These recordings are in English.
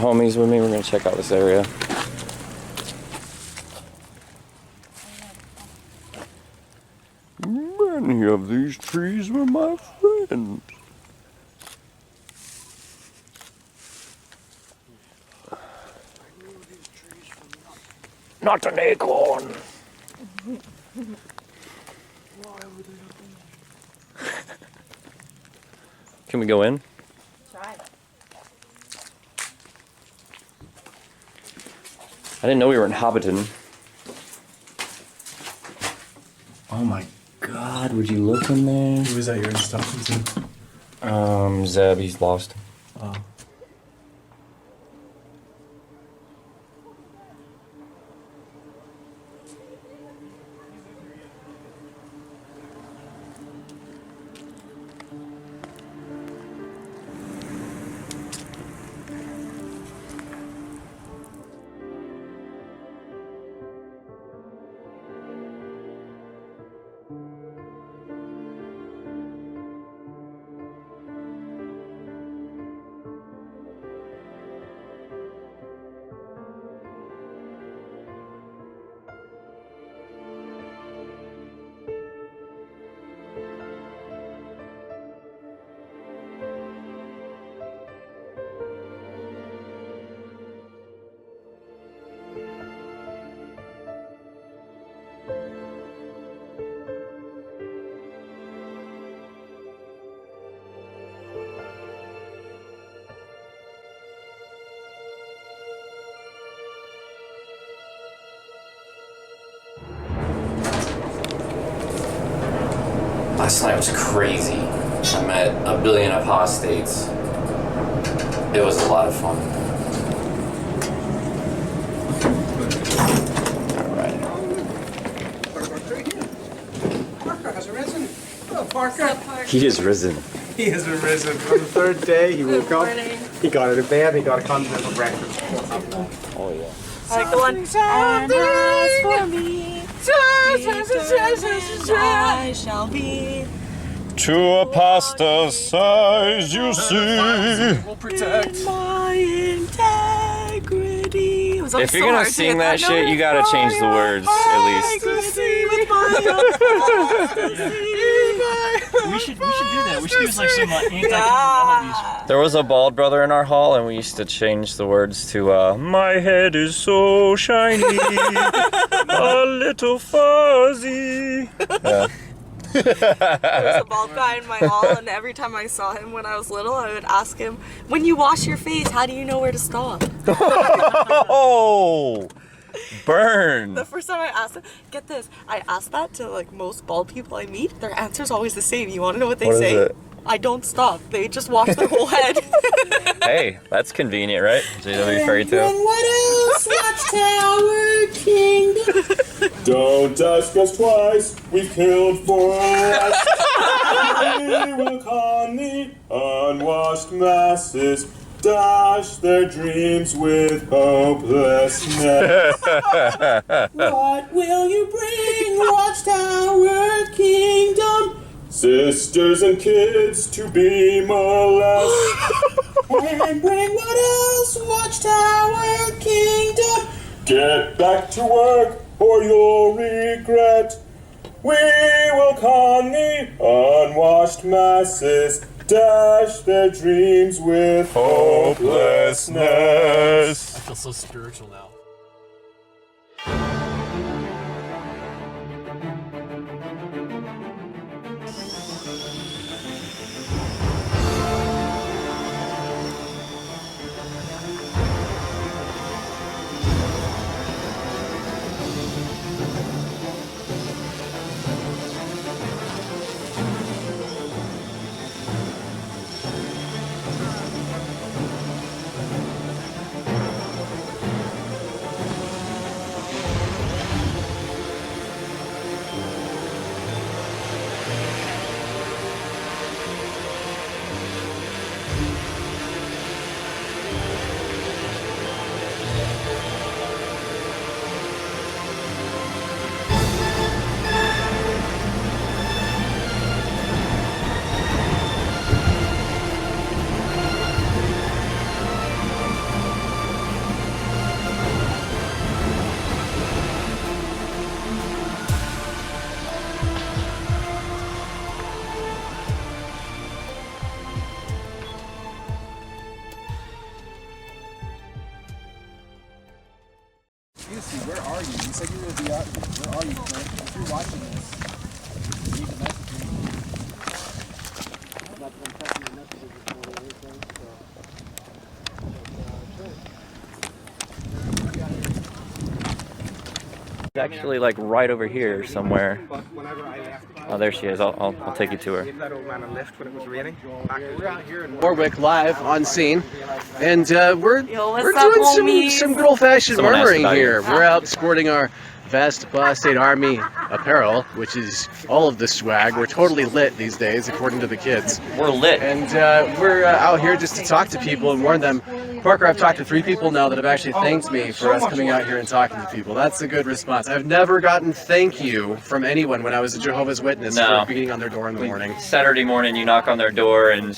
homies with me. We're gonna check out this area. Many of these trees were my friends. Not an acorn. Can we go in? Try. I didn't know we were inhabited. Oh my god, would you look in there? Who was that you're talking to? Zeb, he's lost. Oh. Last night was crazy. I met a billion apostates. It was a lot of fun. Alright. Parker has arisen. Hello, Parker. He is risen. He has arisen. On the third day, he woke up. He got out of bed. He got a continental breakfast. Oh yeah. Alright, go on. And as for me, I shall be. To apostatize, you see. We'll protect. In my integrity. If you're gonna sing that shit, you gotta change the words at least. We should do that. We should use like some anti-melodies. There was a bald brother in our hall, and we used to change the words to "My head is so shiny, a little fuzzy." Yeah. There was a bald guy in my hall, and every time I saw him when I was little, I would ask him, when you wash your face, how do you know where to stop? Oh, burn. The first time I asked him, get this, I asked that to like most bald people I meet, their answer's always the same. You want to know what they say? What is it? I don't stop. They just wash their whole head. Hey, that's convenient, right? JW Fairy Tale. What else? Watchtower Kingdom. Don't ask us twice, we've killed for us. We will con the unwashed masses, dash their dreams with hopelessness. What will you bring, Watchtower Kingdom? Sisters and kids to be molested. And bring what else, Watchtower Kingdom? Get back to work or you'll regret. We will con the unwashed masses, dash their dreams with hopelessness. I feel so spiritual now. Busey, where are you? You said you would be out. Where are you, Clint? If you're watching this, you need to message me. I'm not checking your messages this morning or anything, so. It's actually like right over here somewhere. But whenever I left, Oh, there she is. I'll take you to her. gave that old man a lift when it was raining. We're out here in Warwick live on scene, and we're what's up, doing homies? some good old-fashioned Someone asked murmuring about you. here. We're out sporting our Vast Apostate Army apparel, which is all of the swag. We're totally lit these days, according to the kids. We're lit. And we're out here just to talk to people and warn them. Parker, I've talked to 3 people now that have actually thanked me for us coming out here and talking to people. That's a good response. I've never gotten thank you from anyone when I was a Jehovah's Witness No. for beating on their door in the morning. Saturday morning, you knock on their door and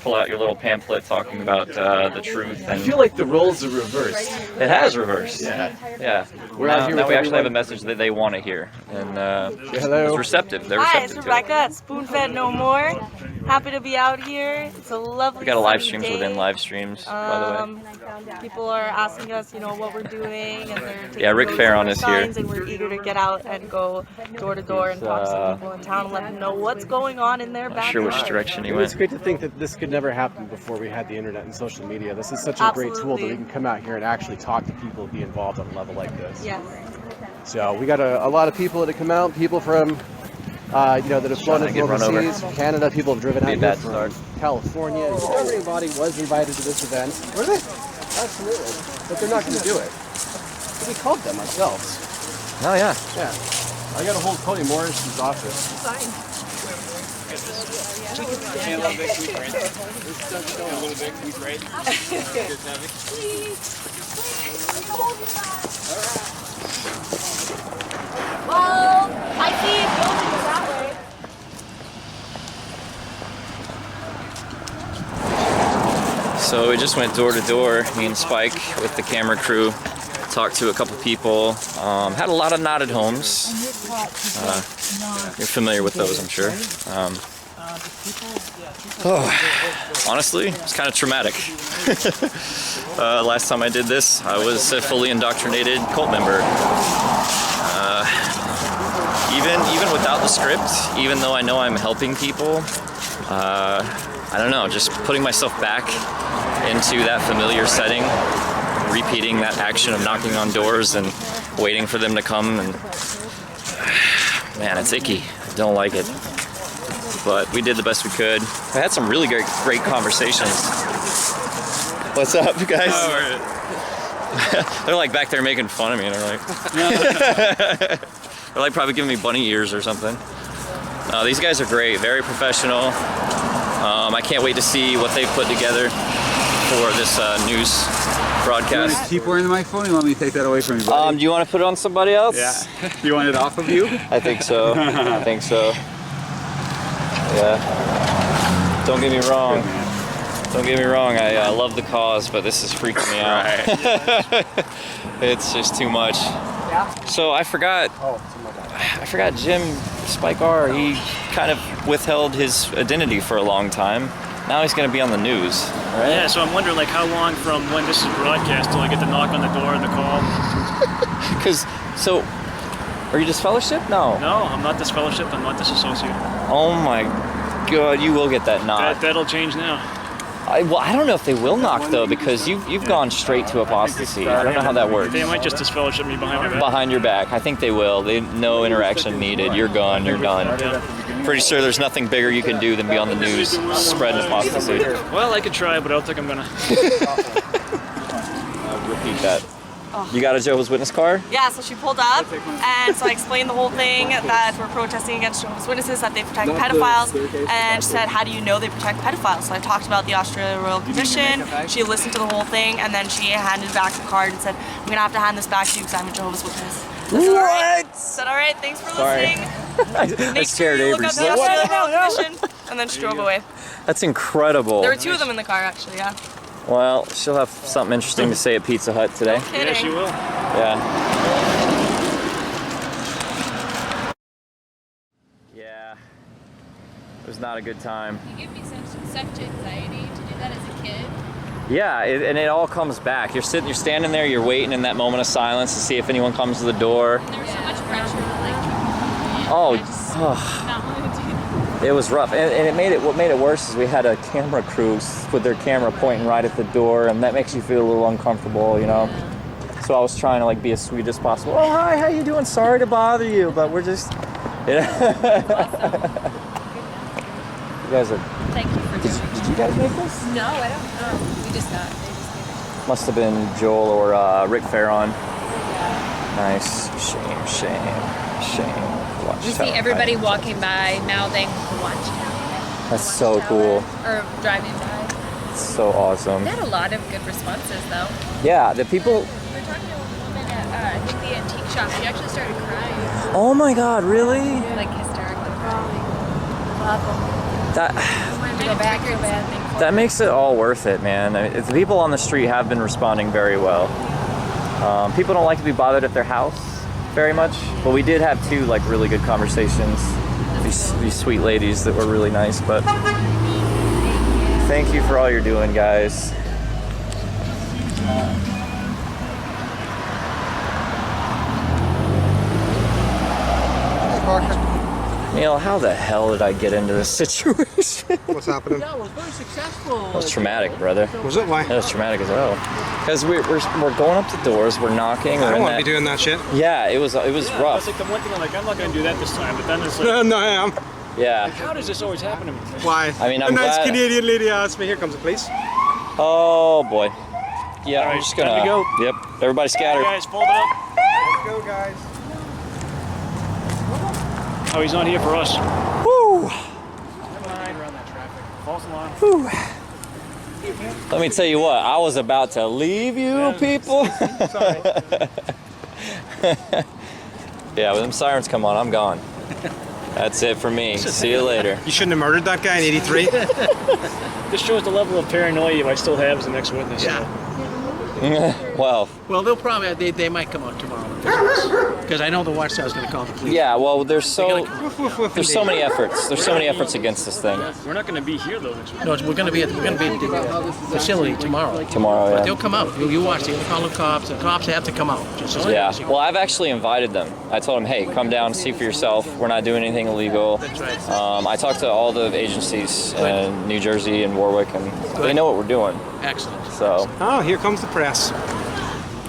pull out your little pamphlet talking about the truth. I And feel like the roles are reversed. it has reversed. Yeah. Yeah. We're out here now with we actually have a everyone. message that they want to hear, and Hello. it's receptive. They're Hi, receptive it's to it. Rebecca at Spoonfed No More. Happy to be out here. It's a lovely We got a live sunny streams day. within live streams, by the way. People are asking us, what we're doing, and they're taking Yeah, Rick notes Farron on our is here. signs, and we're eager to get out and go door to door and talk to some people in town and let them know what's going on in their Not sure which backyard. direction he It's went. great to think that this could never happen before we had the internet and social media. This is such a great tool that we can come out here and actually talk to people and be involved on a level like this. Yes. So we got a lot of people that have come out, people from, that have flown in get from run over. overseas, from Canada, people have driven Be a out here bad from start. California. The governing body was invited to this event. Were they? Absolutely. But they're not going to do it. But we called them ourselves. Oh yeah. Yeah. I got to hold Cody Morris's office. Well, I see buildings that way. So we just went door to door, me and Spike with the camera crew, talked to a couple people, had a lot of knotted homes. You're familiar with those, I'm sure. Honestly, it's kind of traumatic. Last time I did this, I was a fully indoctrinated cult member. Even without the script, even though I know I'm helping people, I don't know, just putting myself back into that familiar setting, repeating that action of knocking on doors and waiting for them to come, and man, it's icky. I don't like it. But we did the best we could. I had some really great conversations. What's up, guys? They're like back there making fun of me, and they're like probably giving me bunny ears or something. These guys are great, very professional. I can't wait to see what they've put together for this news broadcast. You want to keep wearing the microphone? You want me to take that away from you, buddy? Do you want to put it on somebody else? Yeah. You want it off of you? I think so. I think so. Yeah. Don't get me wrong. Don't get me wrong. I love the cause, but this is freaking me out. Right. It's just too much. So I forgot Jim Spike R. He kind of withheld his identity for a long time. Now he's going to be on the news, right? Yeah, so I'm wondering like how long from when this is broadcast till I get the knock on the door and the call. So, are you disfellowship? No. No, I'm not disfellowship. I'm not disassociated. Oh my God, you will get that knock. That'll change now. I don't know if they will knock though, because you've gone straight to apostasy. I don't know how that works. They might just disfellowship me behind my back. Behind your back, I think they will. No interaction needed. You're gone. You're done. Pretty sure there's nothing bigger you can do than be on the news spreading apostasy. Well, I could try, but I don't think I'm gonna. Repeat that. You got a Jehovah's Witness card? Yeah, so she pulled up, and so I explained the whole thing, that we're protesting against Jehovah's Witnesses, that they protect pedophiles, and she said, how do you know they protect pedophiles? So I talked about the Australia Royal Commission. She listened to the whole thing, and then she handed back the card and said, I'm going to have to hand this back to you because I'm a Jehovah's Witness. What? I said, all right, thanks for listening. I scared Look Avery. up the Australia Royal Commission, and then she drove away. That's incredible. There were 2 of them in the car, actually, yeah. Well, she'll have something interesting to say at Pizza Hut today. Kidding. Yeah, she will. Yeah. It was not a good time. You give me such anxiety to do that as a kid. Yeah, and it all comes back. You're standing there, you're waiting in that moment of silence to see if anyone comes to the door. There's so much pressure, like. It was rough, and what made it worse is we had a camera crew with their camera pointing right at the door, and that makes you feel a little uncomfortable, you know. So I was trying to like be as sweet as possible. Oh, hi, how you doing? Sorry to bother you, but we're just, you know. You guys are. Thank you for doing it. Did you guys make this? No, I don't know. We just got. They just gave it. Must have been Joel or Rick Farron. Nice. Shame. Watch You see everybody walking by mouthing, "Watch out!" That's so cool. Or driving by. It's so awesome. They had a lot of good responses, though. Yeah, the people. We were talking to a woman at I think the antique shop. She actually started crying, Oh my God, really? like hysterically crying. That. To go back so bad. That makes it all worth it, man. I mean, the people on the street have been responding very well. People don't like to be bothered at their house very much, but we did have 2 like really good conversations. These sweet ladies that were really nice. But thank you for all you're doing, guys. Neil, how the hell did I get into this situation? What's happening? Yeah, it was very successful. That was traumatic, brother. Was it? Why? That was traumatic as well. Because we're going up to doors, we're knocking. I don't want to be doing that shit. Yeah, it was That's rough. like the one thing I'm like, I'm not going to do that this time. But then it's like, No, I am. Yeah. how does this always happen to me? Why? I mean, I'm a nice glad- Canadian lady asked me. Here comes the police. Oh boy. Yeah, All I'm right, just gonna. time to go. Yep. Everybody scatter. Guys, fold it up. Let's go, guys. Oh, he's not here for us. Woo. False alarm. Let me tell you what. I was about to leave you, people. Yeah, when them sirens come on, I'm gone. That's it for me. See you later. You shouldn't have murdered that guy in '83. This shows the level of paranoia I still have as the next witness. Yeah. Well, Well, they'll probably they might come out tomorrow because I know the watchtower's going to call the police. yeah. Well, there's so many efforts. There's so many efforts against this thing. We're not going to be here though next week. No, we're going to be at the facility tomorrow. Tomorrow, But yeah. they'll come out. You watch. They'll call the cops. The cops have to come out. Just so Yeah. Well, I've actually invited them. I told them, hey, come down, see for yourself. We're not doing anything illegal. That's right. I talked to all the agencies in New Jersey and Warwick, and they know what we're doing. Excellent. So, Oh, here comes the press.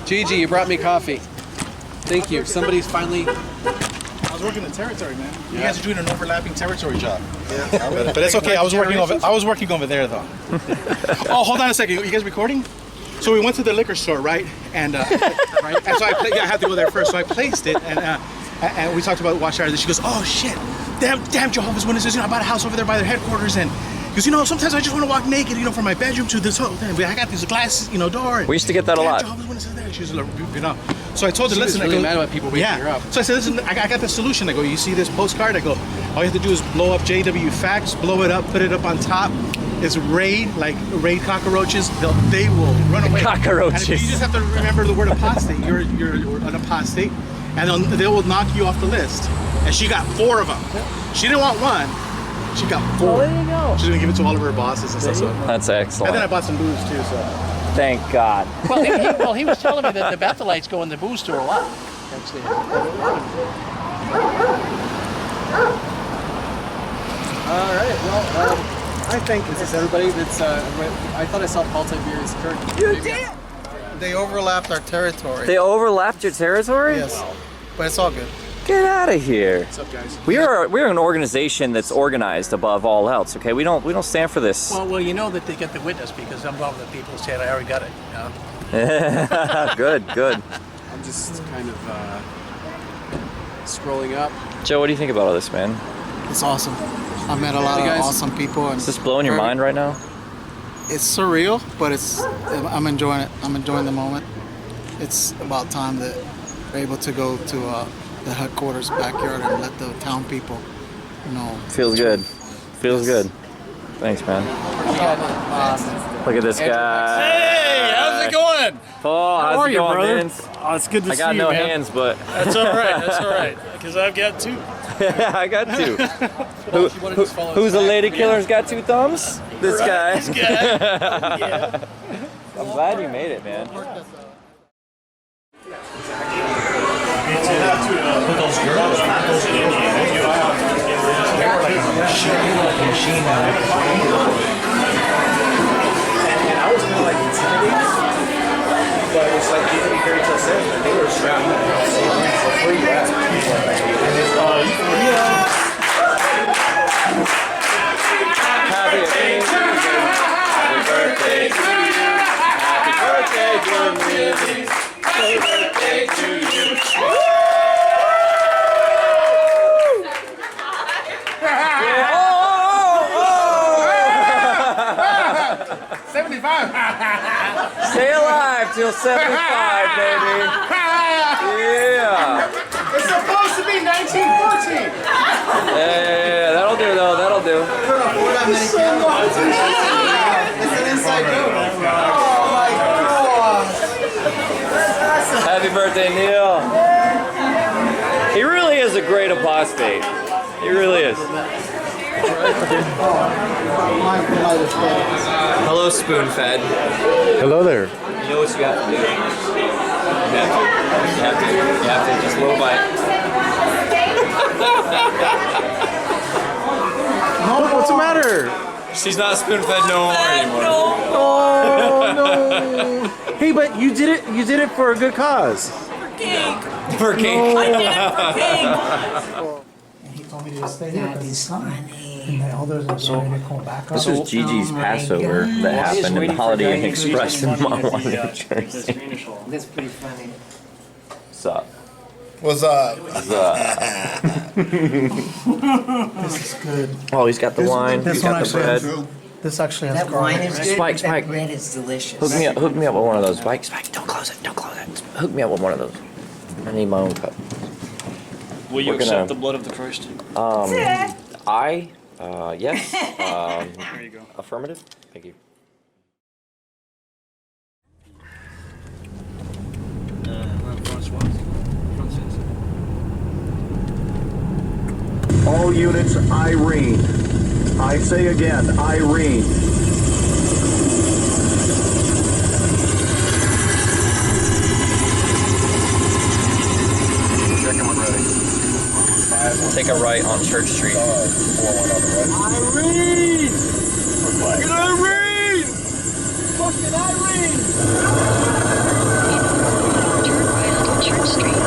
Gigi, you brought me coffee. Thank you. Somebody's finally. I was working the territory, man. You guys are doing an overlapping territory job. Yeah. But it's okay. I was working over there though. Oh, hold on a second. You guys recording? So we went to the liquor store, right? And and so I had to go there first. So I placed it, and we talked about watch hours. And she goes, "Oh shit, damn Jehovah's Witnesses! You know, I bought a house over there by their headquarters, and because sometimes I just want to walk naked, from my bedroom to this whole thing. I got these glass, door. we used to get that a lot. Jehovah's Witnesses there. She's like, So I told her, She was listen, really I go, mad about people waking her up. So I said, listen, I got the solution. I go, you see this postcard? I go, all you have to do is blow up JW Facts, blow it up, put it up on top. It's raid cockroaches. They will run away. Cockroaches. And you just have to remember the word apostate. You're an apostate, and they will knock you off the list. And she got 4 of them. She didn't want 1. She got 4. Oh, there you go. She's gonna give it to all of her bosses and stuff. So. That's And then I excellent. bought some booze too. So. Thank God. Well, he was telling me that the Bethelites go in the booze store a lot. That's it. All right. Well, I think is this everybody that's. I thought I saw Paul Tiberius Kirk. You did. They overlapped our territory. They overlapped your territory? Yes, but it's all good. Get out of here. What's up, guys? We're an organization that's organized above all else. Okay, we don't stand for this. Well, you know that they get the witness because some of the people said I already got it. Good. I'm just kind of scrolling up. Joe, what do you think about all this, man? It's awesome. I met a lot of awesome people. And Is this blowing your mind right now? it's surreal, but I'm enjoying it. I'm enjoying the moment. It's about time that we're able to go to the headquarters backyard and let the town people know. Feels good. Feels good. Thanks, man. Look at this guy. Hey, how's it going? Paul, how's it going, brother? Vince? Oh, it's good to I see got you, no man. hands, but That's all right. That's all right. Because I've got 2. I got 2. Who's the lady killer's got 2 thumbs? This guy. This guy. Yeah. I'm glad you made it, man. And I was kind of like intimidated, but it was like you can be very close in, and they were shouting before you asked. And it's Happy birthday to you. Happy birthday to you. Happy birthday, dear Lily. Happy birthday to you. 75. Stay alive till 75, baby. Yeah. It's supposed to be 1914. Yeah, that'll do though, that'll do. It's an inside joke. Oh my gosh. Happy birthday, Neil. He really is a great apostate. He really is. Hello, spoon-fed. Hello there. You know what you have to do? You have to just little bite. No, what's the matter? She's not spoon-fed no more anymore. Oh no. Hey, but you did it for a good cause. For cake. For cake. I did it for cake. He told me to stay here because he's funny. And the others are getting ready to come back up. This was Gigi's Passover that happened in Holiday Inn Express and Mom wanted to Jersey. That's pretty funny. Sup? What's up? What's up? This is good. Oh, he's got the wine. He's got the bread. This actually has That wine is good, Spike, but Spike. that bread is delicious. Hook me up with one of those. Spike, don't close it. Hook me up with one of those. I need my own cup. Will you accept the blood of the Christ? Yes. There you go. Affirmative. Thank you. All units, Irene. I say again, Irene. Second one ready. Take a right on Church Street. Irene! Get Irene! Fucking Irene! Turn right onto Church Street.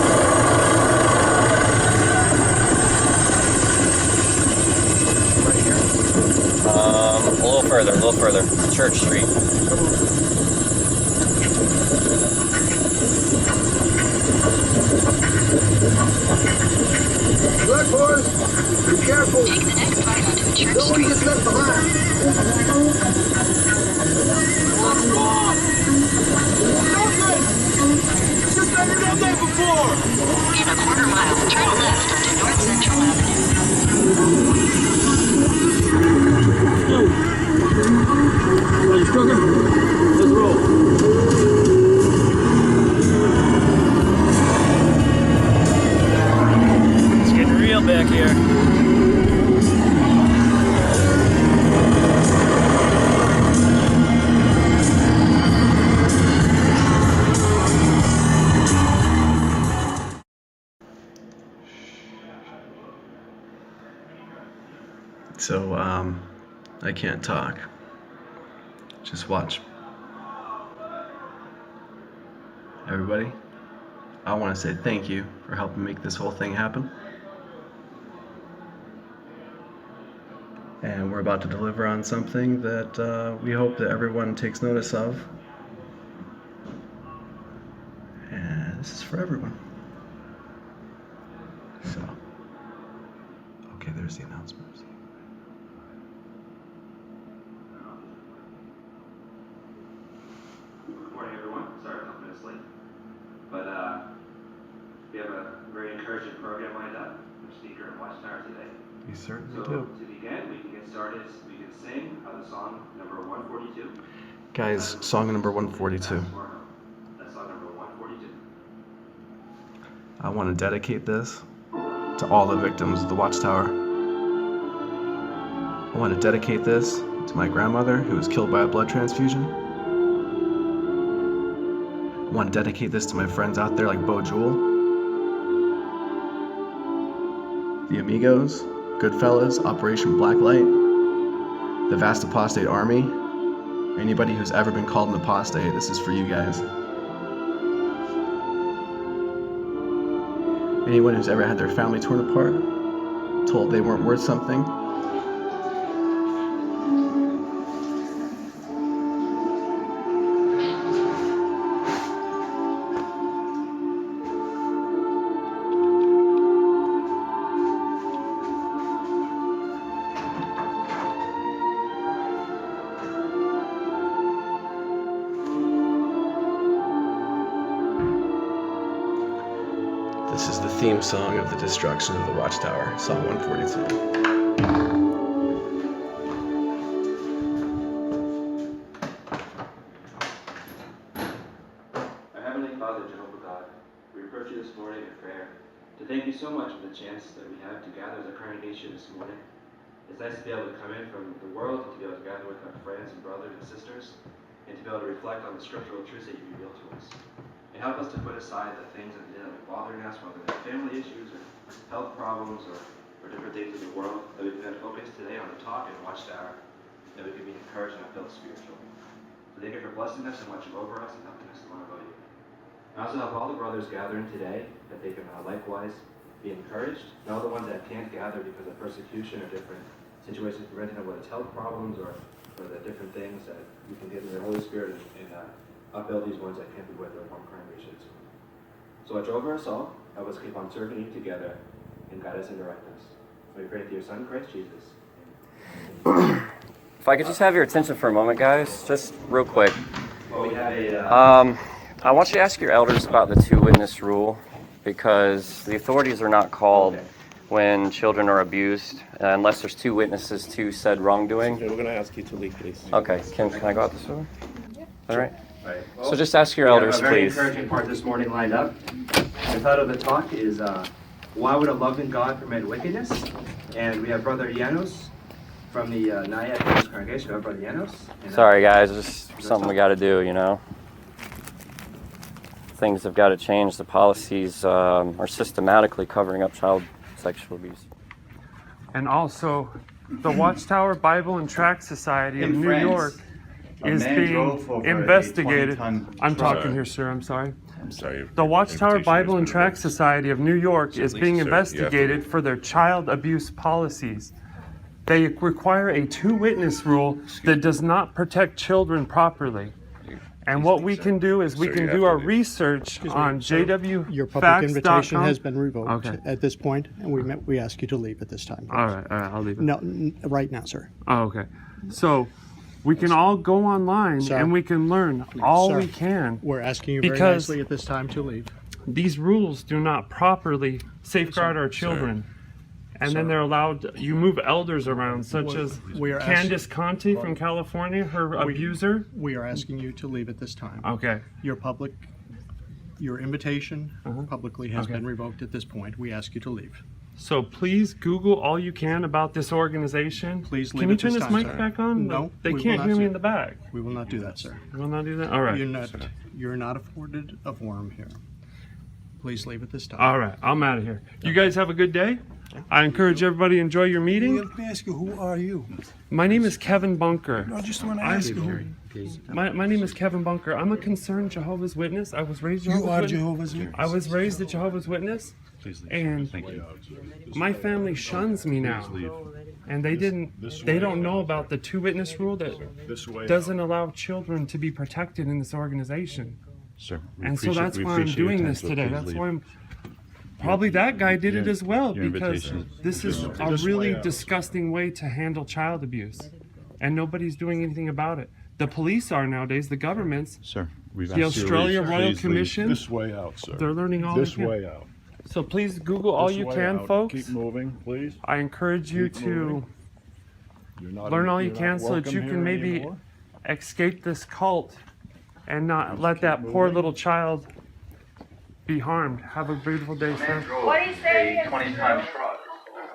A little further. Church Street. Good boys, be careful. Take the next right onto Church No one Street. gets left behind. Just never done that before. In a quarter mile, turn left onto North Central Avenue. Let's roll. It's getting real back here. So, I can't talk. Just watch. Everybody, I want to say thank you for helping make this whole thing happen. And we're about to deliver on something that we hope that everyone takes notice of. And this is for everyone. So, okay, there's the announcements. Good morning, everyone. Sorry, a couple minutes late. But we have a very encouraging program lined up for speaker and watchtower today. You certainly So, do. to begin, we can get started. We can sing the song number 142. Guys, song number 142. That's song number 142. I want to dedicate this to all the victims of the Watchtower. I want to dedicate this to my grandmother who was killed by a blood transfusion. want to dedicate this to my friends out there like Bo Jewell, the Amigos, Goodfellas, Operation Blacklight, the Vast Apostate Army. Anybody who's ever been called an apostate, this is for you guys. Anyone who's ever had their family torn apart, told they weren't worth something. This is the theme song of the destruction of the Watchtower, Psalm 142. Our Heavenly Father, Jehovah God, we approach you this morning in prayer to thank you so much for the chance that we have to gather as a congregation this morning. It's nice to be able to come in from the world and to be able to gather with our friends and brothers and sisters and to be able to reflect on the scriptural truths that you reveal to us. And help us to put aside the things that are bothering us, whether they're family issues or health problems or different things in the world, that we can focus today on the talk and Watchtower, that we can be encouraged and filled spiritually. So thank you for blessing us and watching over us and helping us to learn about you. I also help all the brothers gathering today, that they can likewise be encouraged, and all the ones that can't gather because of persecution or different situations preventing them, whether it's health problems or the different things, that you can get in the Holy Spirit and upbuild these ones that can't be with their home congregations. So watch over us all, help us keep on serving you together, and guide us and direct us. We pray through your Son, Christ Jesus. If I could just have your attention for a moment, guys, just real quick. Well, we have a, I want you to ask your elders about the two-witness rule, because the authorities are not called when children are abused, unless there's two witnesses to said wrongdoing. Okay, we're going to ask you to leave, please. Okay, can I go out this way? Yeah. All right. Right. Well, So just ask your elders, we have a very please. encouraging part this morning lined up. The title of the talk is Why Would a Loving God Permit Wickedness? And we have Brother Llanos from the Naya congregation. We have Brother Llanos. And, Sorry, guys, it's just something we got to do, you know. Things have got to change. The policies are systematically covering up child sexual abuse. And also, the Watchtower Bible and Tract Society of In New France, York a is man drove over being a investigated. 20-ton I'm truck. talking here, sir. I'm sorry. I'm sorry. The Watchtower Bible and Tract Society of New York is being investigated for their child abuse policies. They require a two-witness rule that does not protect children properly. And what we can do is we can do our research on Your public invitation jwfacts.com. has been revoked Okay. at this point, and we ask you to leave at this time. All right, I'll leave it. No, right now, sir. Oh, okay. So we can all go online Sir. and we can learn all Sir, we can. We're asking you very because nicely at this time to leave. these rules do not properly safeguard our children. And then they're allowed, you move elders around, such as we are Candace Conti from California, her abuser. We are asking you to leave at this time. Okay. Your invitation publicly has Okay. been revoked at this point. We ask you to leave. So please Google all you can about this organization. Please leave Can you at turn this this time, mic sir. back on? No, They we will can't not, hear me sir. in the back. We will not do that, sir. You will not do that? All right. You're not afforded a forum here. Please leave at this time. All right, I'm out of here. You guys have a good day. I encourage everybody to enjoy your meeting. Let me ask you, who are you? My name is Kevin Bunker. I just want to ask you. My name is Kevin Bunker. I'm a concerned Jehovah's Witness. I was raised You Jehovah's are Witness. Jehovah's Witness. I was raised a Jehovah's Witness, and my family shuns me now. And they don't know about the two-witness rule that doesn't allow children to be protected in this organization. Sir, And so that's why I'm doing this today. That's why I'm. Probably that guy did it as well, because this is a really disgusting way to handle child abuse, and nobody's doing anything about it. The police are nowadays, the governments. Sir, we've the asked you to Australia leave. Royal Please leave. Commission. This way out, sir. They're learning all This they can. way out. So please Google all This you way can, out. folks. Keep moving, please. I encourage you Keep to moving. learn all you you're can not so that welcome you here can maybe anymore. escape this cult and not let that poor little child be harmed. Have a beautiful day, sir. What do you say? a 20-ton truck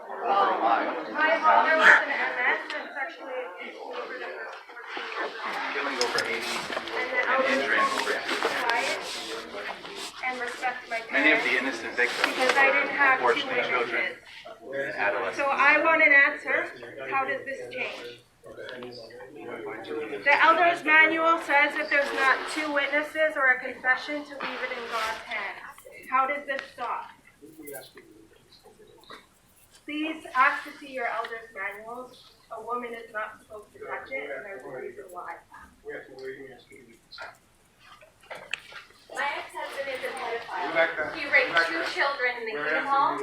over a mile. My father was an MS and sexually Killing over 80 and then I and was injuring over 50. quiet. my parents. Many of the innocent victims Because I didn't have two unfortunately children witnesses. and adolescents. So I want an answer. How does this change? The Elder's Manual says that there's not two witnesses or a confession to leave it in God's hands. How does this stop? Please ask to see your Elder's Manuals. A woman is not supposed to touch it, and there's a reason why. My ex-husband is a pedophile. He raped 2 children in the Kingdom Hall.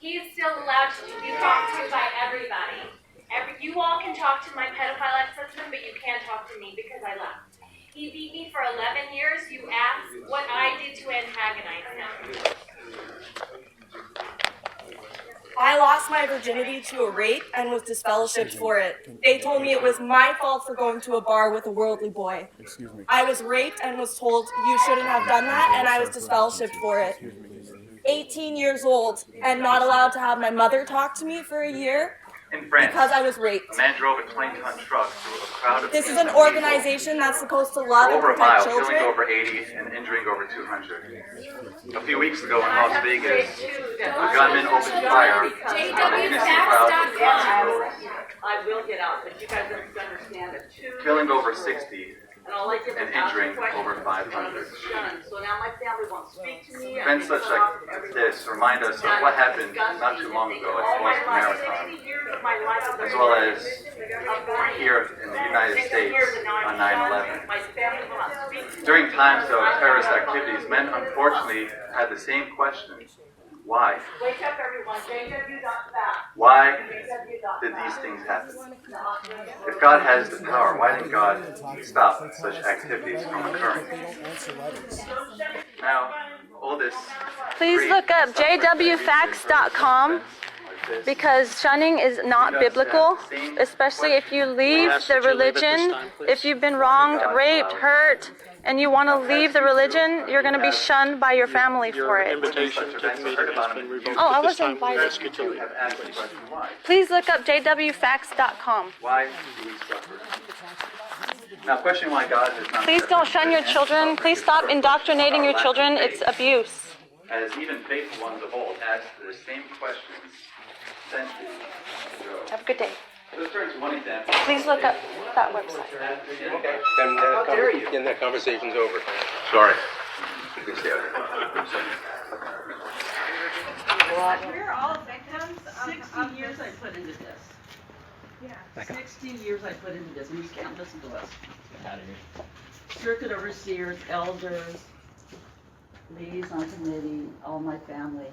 He is still allowed to be talked to by everybody. You all can talk to my pedophile ex-husband, but you can't talk to me because I left. He beat me for 11 years. You asked what I did to antagonize him. I lost my virginity to a rape and was disfellowshipped for it. They told me it was my fault for going to a bar with a worldly boy. I was raped and was told you shouldn't have done that, and I was disfellowshipped for it. 18 years old and not allowed to have my mother talk to me for a year In France, because I was raped. a man drove a 20-ton truck through a crowd of This is an organization that's supposed to love and over a mile, protect killing children. over 80 and injuring over 200. A few weeks ago in Las Vegas, a gunman opened fire on an innocent crowd of dancing girls, I will get out, but you guys have to understand it too. killing over 60 And all I did was and ask injuring a question, over and 500. I was shunned. So now my family won't speak to me. Events such like this remind us of what happened not too long ago at the Boston Marathon, as well as here in the United States on 9/11. During times of terrorist activities, men unfortunately had the same question: why? Wake up, everyone. JW.back. Why did these things happen? If God has the power, why didn't God stop such activities from occurring? Now, all this. Please look up jwfacts.com because shunning is not biblical, especially if you leave the religion. If you've been wronged, raped, hurt, and you want to leave the religion, you're going to be shunned by your family for it. Oh, I wasn't invited. Please look up jwfacts.com. Why do we suffer? Now, questioning why God has not. Please don't shun your children. Please stop indoctrinating your children. It's abuse. As even faithful ones of old asked the same questions centuries ago. Have a good day. Let's turn to one example. Please look up that website. Okay. How dare you? And that conversation's over. Sorry. You can stay out here. We're all victims of 60 years I put into this. Yeah. 60 years I put into this, and you can't listen to us. Circuit overseers, elders, liaison committee, all my family.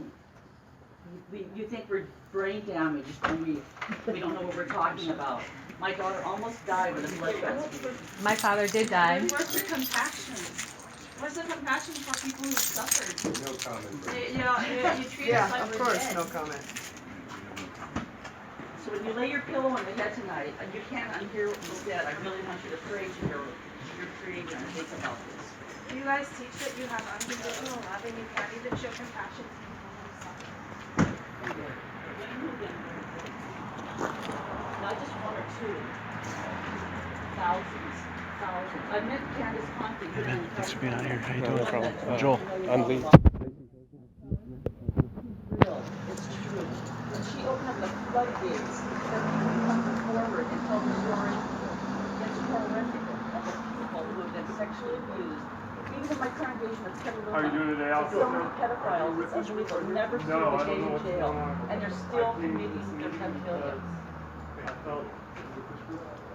You think we're brain damaged when we don't know what we're talking about. My daughter almost died with a blood transfusion. My father did die. Where's the compassion? Where's the compassion for people who suffered? No comment. You treat us like of we're course, dead. no comment. So when you lay your pillow on the head tonight, and you can't unhear what was said, I really want you to pray to your creator and think about this. You guys teach that you have unconditional love and you can't even show compassion to people who suffer. Not just one or two. Thousands. I met Candace Conti. Hey man, thanks for being out here. How you doing? No problem. Joel. I'm Lee. It's true. When she opened up the floodgates, that people come forward and tell the story, it's horrific of the people who have been sexually abused. Even in my congregation of Petaluma, How are you doing today, there's so many Alpha? pedophiles that some people never serve No, a I day don't know in what's jail, going on. and they're still committing their pedophilia. I felt.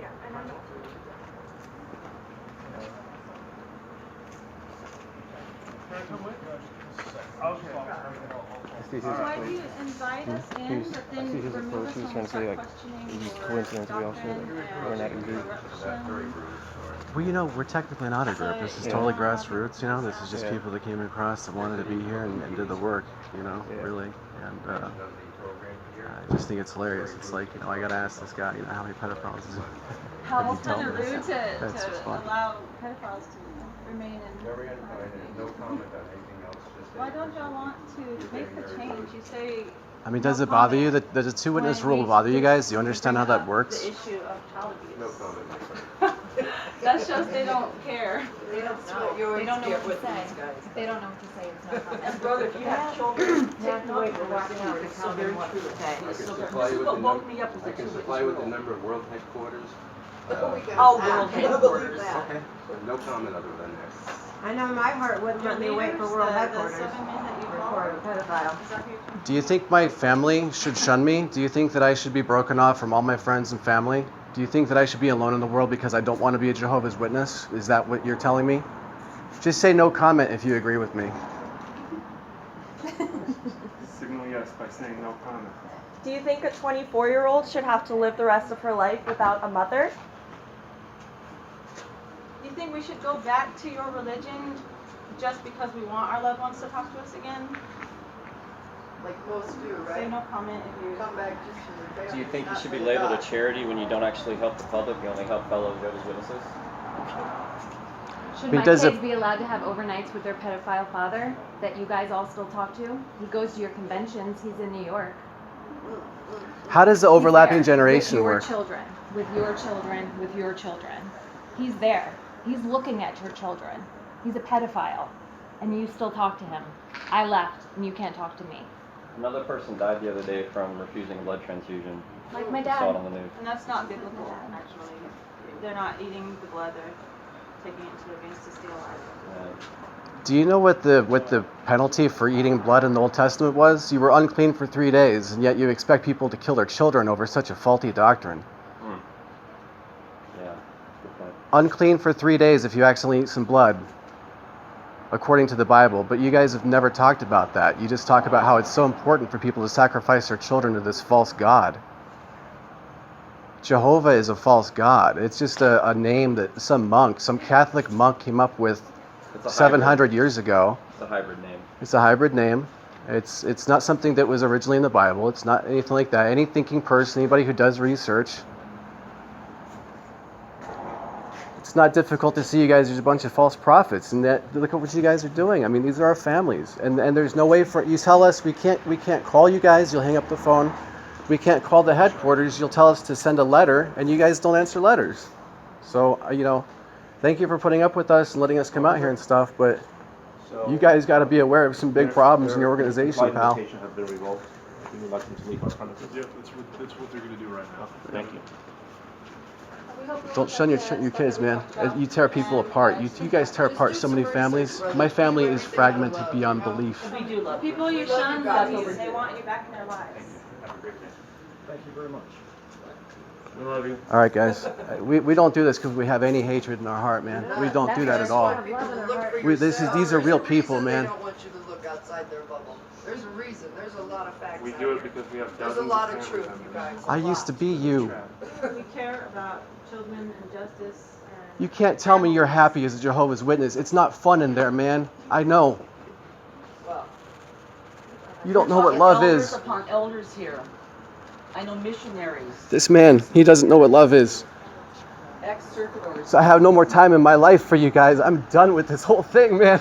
Yeah, and I'm not. Why do you invite us in, but then remove us when we start questioning your doctrine and corruption? Well, you know, we're technically not a group. This is totally grassroots, you know. This is just people that came across that wanted to be here and did the work, you know, really. And I just think it's hilarious. It's like, you know, I got to ask this guy, you know, how many pedophiles is it? How it's kind of rude That's to just fun. allow pedophiles to remain in Very uninvited. No comment on anything else. Just Why don't y'all want to make the change? You say I mean, does it bother you that the two witness rule bother you guys? Do you understand how that works? the issue of child abuse. no comment. That shows they don't care. They don't know. They don't know what to say. They don't know what to say. It's not fun. And brother, if you have children, take note of watching out and tell them what to say. This is what woke me up. I can supply you with the number of world headquarters. Oh, world headquarters. Okay. So no comment other than that. I know my heart wouldn't let me wait for world headquarters. Report a pedophile. Do you think my family should shun me? Do you think that I should be broken off from all my friends and family? Do you think that I should be alone in the world because I don't want to be a Jehovah's Witness? Is that what you're telling me? Just say no comment if you agree with me. Signal yes by saying no comment. Do you think a 24-year-old should have to live the rest of her life without a mother? Do you think we should go back to your religion just because we want our loved ones to talk to us again? Like most do, right? Say no comment if you come back just Do you think you should be labeled a charity when you don't actually help the public, you only help fellow Jehovah's Witnesses? Should I mean, my does kids it- be allowed to have overnights with their pedophile father that you guys all still talk to? He goes to your conventions. He's in New York. How does the He's overlapping there generation with your work? Children, with your children, with your children. He's there. He's looking at your children. He's a pedophile, and you still talk to him. I left, and you can't talk to me. Another person died the other day from refusing a blood transfusion. Like my Saw it dad. on the news. And that's not biblical, actually. They're not eating the blood, they're taking it to their veins to stay alive. Do you know what the penalty for eating blood in the Old Testament was? You were unclean for 3 days, and yet you expect people to kill their children over such a faulty doctrine. Yeah, good point. Unclean for 3 days if you accidentally eat some blood, according to the Bible. But you guys have never talked about that. You just talk about how it's so important for people to sacrifice their children to this false god. Jehovah is a false god. It's just a name that some Catholic monk came up with It's a 700 hybrid. years ago. It's a hybrid name. It's a hybrid name. It's not something that was originally in the Bible. It's not anything like that. Any thinking person, anybody who does research, it's not difficult to see you guys. There's a bunch of false prophets, and that look at what you guys are doing. I mean, these are our families, and there's no way for you tell us we can't call you guys. You'll hang up the phone. We can't call the headquarters. You'll tell us to send a letter, and you guys don't answer letters. So thank you for putting up with us and letting us come out here and stuff, but you guys got to be aware of some big problems in your organization, pal. Have been revoked. We would like them to leave our premises. Yeah, that's what they're going to do right now. Thank you. Don't shun your kids, man. You tear people apart. You guys tear apart so many families. My family is fragmented beyond belief. We do love people you shun love you. They want you back in their lives. Have a great day. Thank you very much. We love you. All right, guys. We don't do this because we have any hatred in our heart, man. We don't do that at all. These are real people, man. They don't want you to look outside their bubble. There's a reason. There's a lot of facts. We out do it here. because we have There's dozens a lot of of family truth, you members. guys. I used to be you. We care about children and justice. You can't tell me you're happy as a Jehovah's Witness. It's not fun in there, man. I know. You don't know what love elders is. upon elders here. I know missionaries, This man, he doesn't know what love is. ex-circuitors. So I have no more time in my life for you guys. I'm done with this whole thing, man.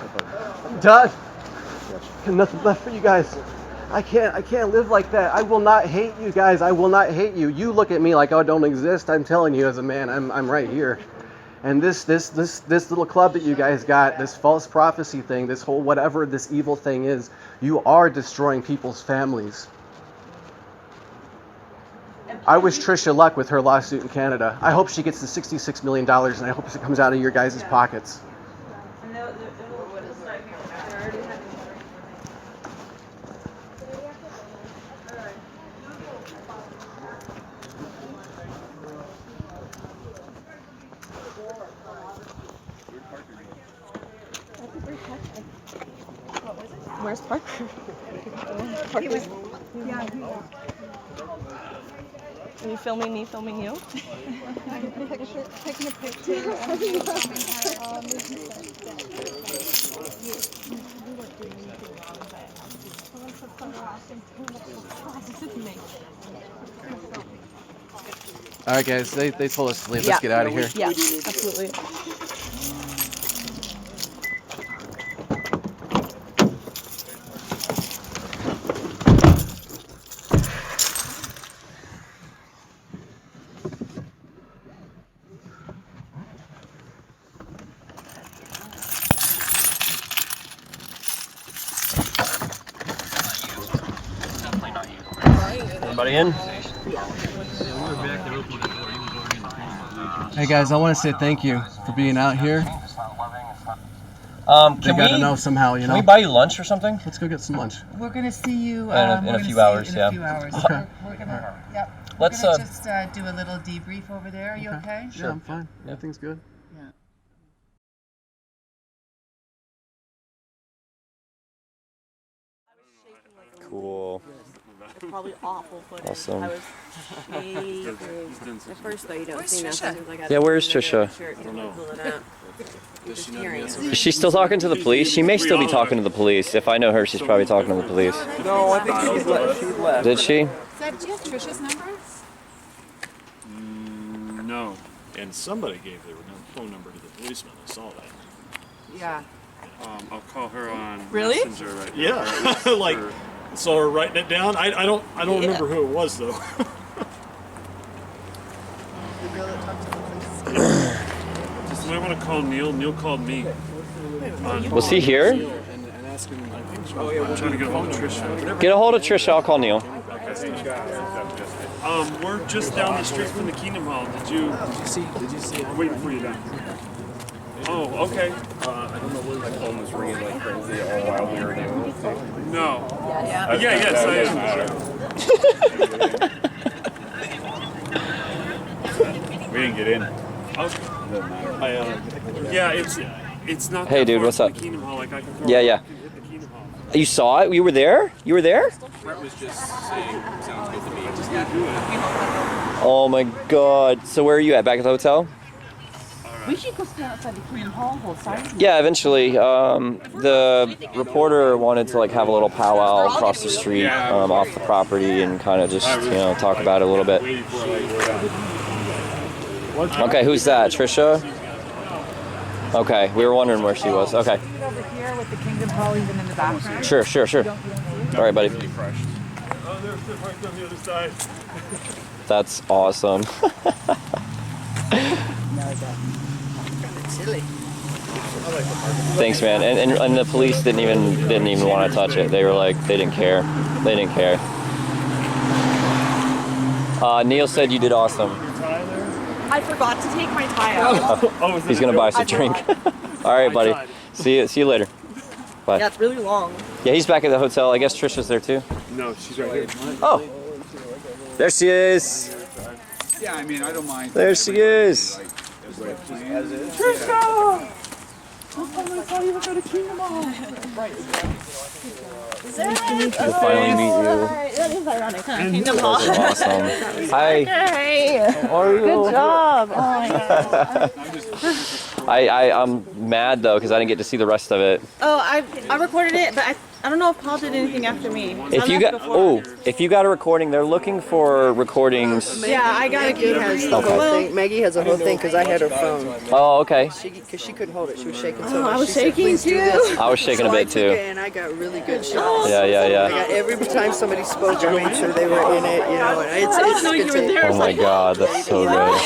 I'm done. I have nothing left for you guys. I can't live like that. I will not hate you guys. I will not hate you. You look at me like I don't exist. I'm telling you as a man, I'm right here. And this little club that you guys got, this false prophecy thing, this whole whatever this evil thing is, you are destroying people's families. I wish Trisha luck with her lawsuit in Canada. I hope she gets the $66 million, and I hope it comes out of your guys' pockets. And they'll start here. They're already having Where's Parker? Parker's. Yeah. Are you filming me filming you? Taking a picture. All right, guys, they told us to leave. Let's get out of here. Yeah, absolutely. Anybody in? Hey guys, I want to say thank you for being out here. They got to know somehow, you know. Can we buy you lunch or something? Let's go get some lunch. We're gonna see you in a few hours. Yeah. Okay. We're gonna, yep. Let's we're gonna just do a little debrief over there. Are you okay? Yeah, I'm fine. Everything's good. Yeah. Cool. It's probably awful footage. Awesome. I was At first, though, you don't see nothing. Like, Yeah, where's Trisha? I don't know. Pull it out. Is she still talking to the police? She may still be talking to the police. If I know her, she's probably talking to the police. No, I think she's left. Did she? Do you have Trisha's number? No. And somebody gave their phone number to the policeman. I saw that. Yeah. I'll call her on Really? Messenger right now. Yeah. Like, saw her writing it down. I don't remember who it was though. Just might want to call Neil. Neil called me. Was he here? I'm trying to get a hold of Trisha. Get a hold of Trisha. I'll call Neil. We're just down the street from the Kingdom Hall. Did you see? We're waiting for you down. Oh, okay. I don't know where my phone was ringing like crazy all while we were doing it. No. Yes, I am. We didn't get in. It's not. Hey, that dude, far what's from up? the Kingdom Hall, like I can throw Yeah, a yeah. rock and hit the Kingdom Hall. You saw it? You were there? You were there? Brett was just saying, sounds good to me. Just gonna do it. Oh my god. So where are you at? Back at the hotel? We should go stand outside the Kingdom Hall whole side. Yeah, eventually. The reporter wanted to like have a little powwow across the street off the property and kind of just, talk about it a little bit. Okay, who's that? Trisha? Okay, we were wondering where she was. Okay. Over here with the Kingdom Hall even in the background. Sure. All right, buddy. Oh, they're parked on the other side. That's awesome. Thanks, man. And the police didn't even want to touch it. They were like, they didn't care. Neil said you did awesome. I forgot to take my tie out. He's gonna buy us a drink. All right, buddy. See you later. Bye. Yeah, it's really long. Yeah, he's back at the hotel. I guess Trisha's there too. No, she's right here. Oh, there she is. Yeah, I mean, I don't mind. There she is. Trisha! I'm going to tell you we're going to Kingdom Hall. We'll finally meet you. That is ironic, huh? Kingdom Hall. Awesome. Hi. Hey. How are you? Good job. Oh my God. I'm mad though because I didn't get to see the rest of it. Oh, I recorded it, but I don't know if Paul did anything after me. If you got a recording, they're looking for recordings. Yeah, I got a Maggie has the whole thing. Maggie has the whole thing because I had her phone. Oh, okay. Because she couldn't hold it. She was shaking so much. I was She said, shaking "Please do too." this." I was shaking a bit I took too. it and I got really good shots. Yeah. I got every time somebody spoke, I made sure they were in it. And it's good tape. Oh my God, that's so good.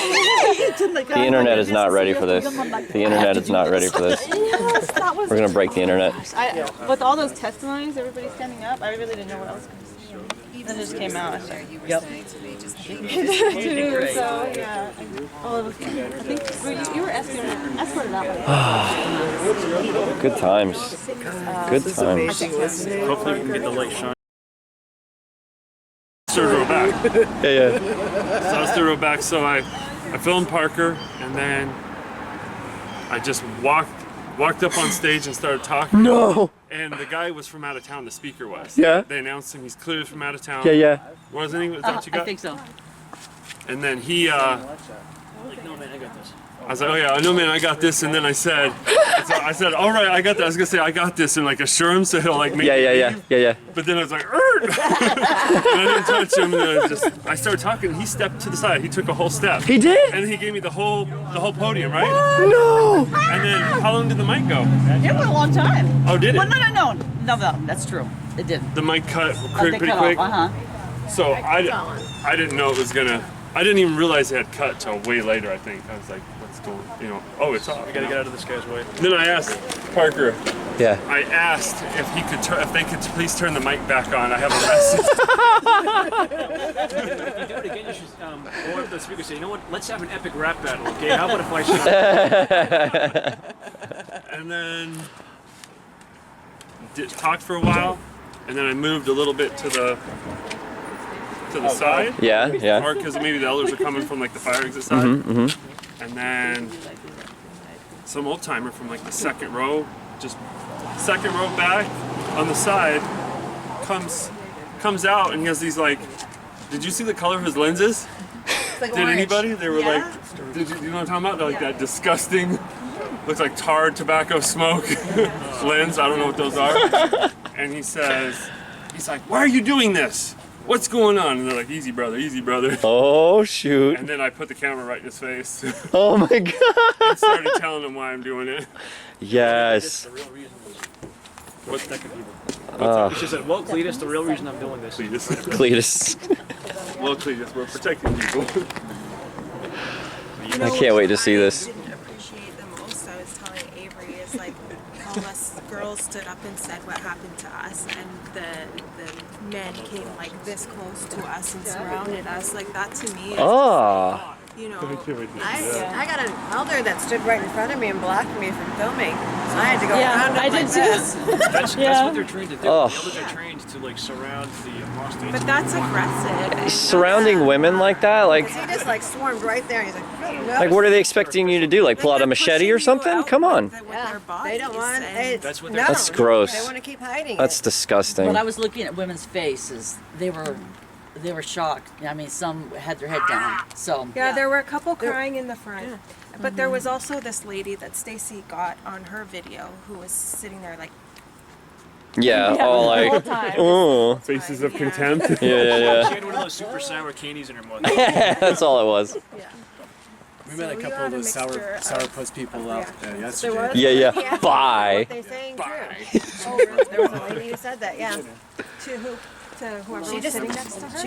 The internet is not ready for this. The internet is not ready for this. Yes, that was. We're gonna break the internet. With all those testimonies, everybody standing up, I really didn't know what I was going to see. Then it just came out. Yep. Too, so yeah. Oh, it was, I think you were escorted out. Good times. Good times. Hopefully we can get the light shine. Third row back. Yeah. So I was third row back, so I filmed Parker, and then I just walked up on stage and started talking. No. And the guy was from out of town, the speaker was. Yeah. They announced him, he's clearly from out of town. Yeah. Wasn't he? Was that what you got? I think so. And then he, I was like, oh yeah, no man, I got this. And then I said, all right, I got that. I was gonna say, I got this, and like assure him so he'll like make it. Yeah. But then I was like, and I didn't touch him. And then I started talking. And he stepped to the side. He took a whole step. He did? And then he gave me the whole podium, right? No. And then how long did the mic go? It went a long time. Oh, did it? Well, no, that's true. It did. The mic cut They pretty cut quick. off, So I didn't know it was gonna. I didn't even realize it had cut till way later. I think I was like, what's going? Oh, it's off. We gotta get out of this guy's way. Then I asked Parker. Yeah. I asked if he could if they could please turn the mic back on. I have a message. If you do it again, you should go up to the speaker and say, you know what, let's have an epic rap battle, okay? How about if I should... And then talked for a while, and then I moved a little bit to the side. Yeah, yeah. Or because maybe the elders are coming from like the fire exit side. Mm-hmm. And then some old timer from like the second row, just second row back on the side, comes out and he has these like, did you see the color of his lenses? Like Did orange. anybody? They were like, you know what I'm talking about? They're like that disgusting, looks like tarred tobacco smoke lens. I don't know what those are. And he's like, why are you doing this? What's going on? And they're like, easy brother, easy brother. Oh shoot. And then I put the camera right in his face. Oh my god. And started telling him why I'm doing it. Yes. What's that? She said, well, Cletus, the real reason I'm doing this. Cletus. Well, Cletus, we're protecting people. I can't wait to see this. I didn't appreciate the most, I was telling Avery, is like all us girls stood up and said what happened to us, and the men came like this close to us and surrounded us. Like that to me is you know, I got an elder that stood right in front of me and blocked me from filming, so I had to go around him I like did this. That's what they're trained to do. Oh. The elders are trained to like surround the apostates. but that's aggressive. Surrounding women like that, like He just like swarmed right there. He's like, what are they expecting you to do? Like pull out a machete or something? Come on. Yeah, they don't want it. That's what No, That's gross. They want to keep hiding That's it. disgusting. When I was looking at women's faces, they were shocked. I mean, some had their head down. So Yeah, there were a couple crying in the front. But there was also this lady that Stacy got on her video who was sitting there like, Yeah, all the like, whole time. oh. Faces of contempt. Yeah. She had one of those super sour candies in her mouth. That's all it was. We met a couple of those sourpuss people out yesterday. Yeah. Bye. What they saying true. There was a lady who said that, yeah. to who? To whoever She was just, sitting next to her?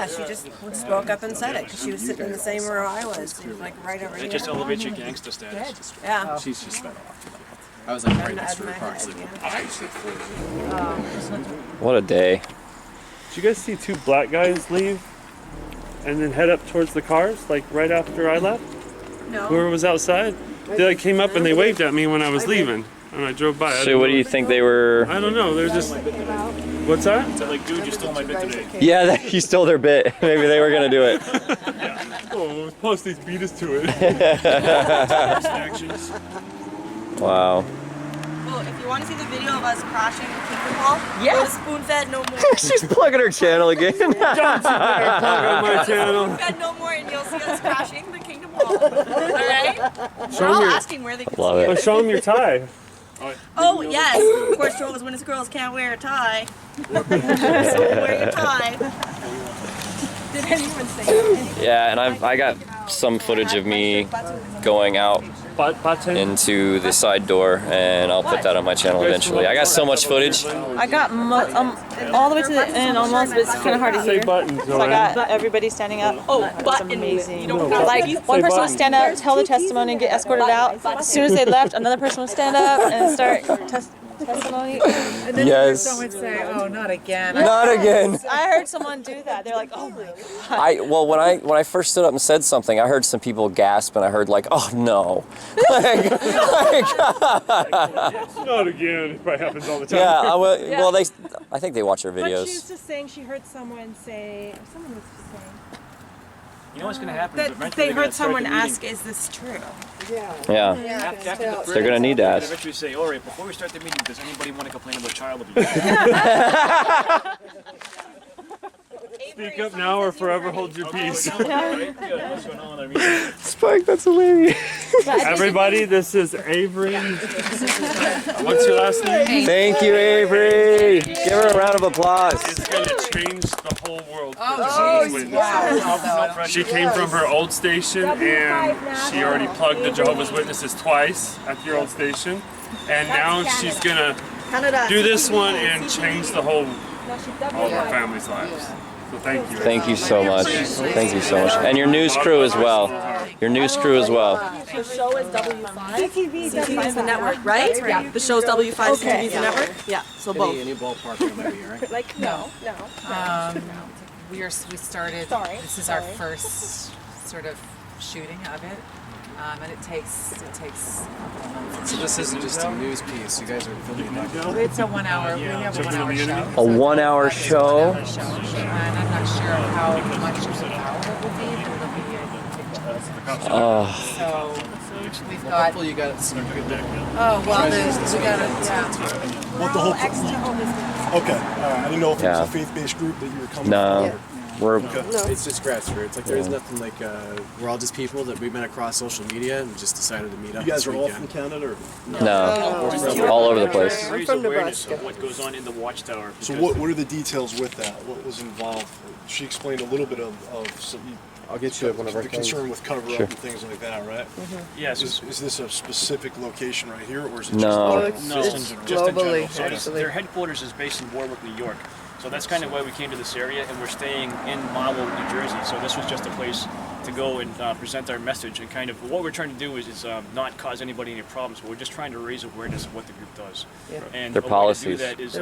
she just spoke up and said it because she was sitting in the same row I was. She was like right over here. It just elevates your gangster status. Yeah. She's just fed off. I was like right next to her car, sleeping. What a day. Did you guys see two black guys leave and then head up towards the cars, like right after I left? No. Whoever was outside, they like came up and they waved at me when I was leaving, and I drove by. So what do you think they were? I don't know. They're just. What's that? They're like, dude, you stole my bit today. Yeah, you stole their bit. Maybe they were gonna do it. Oh, plus they beat us to it. Wow. Well, if you want to see the video of us crashing the Kingdom Hall, go to Spoon-Fed No More. She's plugging her channel again. Plug on my channel. Spoon-Fed No More, and you'll see us crashing the Kingdom Hall. Alright? Show We're all me your- asking where they can Love see it. Oh, show them your tie. Oh, yes. Of course, Jehovah's Witness girls can't wear a tie. So wear your tie. Did anyone say anything? Yeah, and I got some footage of me going out into the side door, and I'll put that on my channel eventually. I got so much footage. I got all the way to the end almost, but it's kind of hard to hear. So I got everybody standing up. Oh, It's amazing. Like one person would stand up, tell the testimony, and get escorted out. As soon as they left, another person would stand up and start testimony. And then Yes. someone would say, "Oh, not again." Not again. I heard someone do that. They're like, "Oh my god." Well, when I first stood up and said something, I heard some people gasp, and I heard like, "Oh no!" Not again. It probably happens all the time. Yeah. Well, I think they watch our But she was videos. just saying she heard someone say, or someone was just saying, You know what's going to happen? that Eventually they they're gonna heard start someone the meeting. ask, is this true? Yeah. After the They're gonna need to ask. Eventually say, all right, before we start the meeting, does anybody want to complain about child abuse? Speak up now or forever hold your peace. What's going on? I mean, Spike, that's hilarious. Everybody, this is Avery. What's your last name? Thank you, Avery. Give her a round of applause. It's going to change the whole world. Oh, Witnesses. wow. She came from her old station and she already plugged the Jehovah's Witnesses twice at your old station. And now she's going to do this one and change the whole, all of our family's lives. Well, thank you. Thank you so much. Thank you so much. And your news crew as well. Your news crew as well. The show is W5. CTV is the network, right? Yeah. The show's W5. Okay. CTV is the network. Yeah. So both. Any ballpark maybe, right? Like No. no. We started. Sorry. This is our first sort of shooting of it, and it takes a couple of months. So this isn't just a news piece. You guys are filming a documentary. It's a 1 hour. We have a 1 hour show. A 1 hour show? And I'm not sure how much of an hour it will be, but it'll be So we've got. Hopefully you got some good. Oh well, we got it. Yeah. What the whole Okay, all right. I didn't know if it was a faith-based group that you were coming No. from. We're It's just grassroots. Like there's nothing like we're all just people that we met across social media and just decided to meet up. You guys this are all weekend. from Canada, or No, all over the place. Raise awareness of what goes on in the Watchtower. So what are the details with that? What was involved? She explained a little bit of some. I'll get you one of our the concern with cover up Sure. and things like that, right? Yes. Is this a specific location right here, or is it No. just No, just in general? globally. So their headquarters is based in Warwick, New York. So that's kind of why we came to this area, and we're staying in Marlborough, New Jersey. So this was just a place to go and present our message, and kind of what we're trying to do is not cause anybody any problems, but we're just trying to raise awareness of what the group does. Yeah. And Their a way policies. to do that is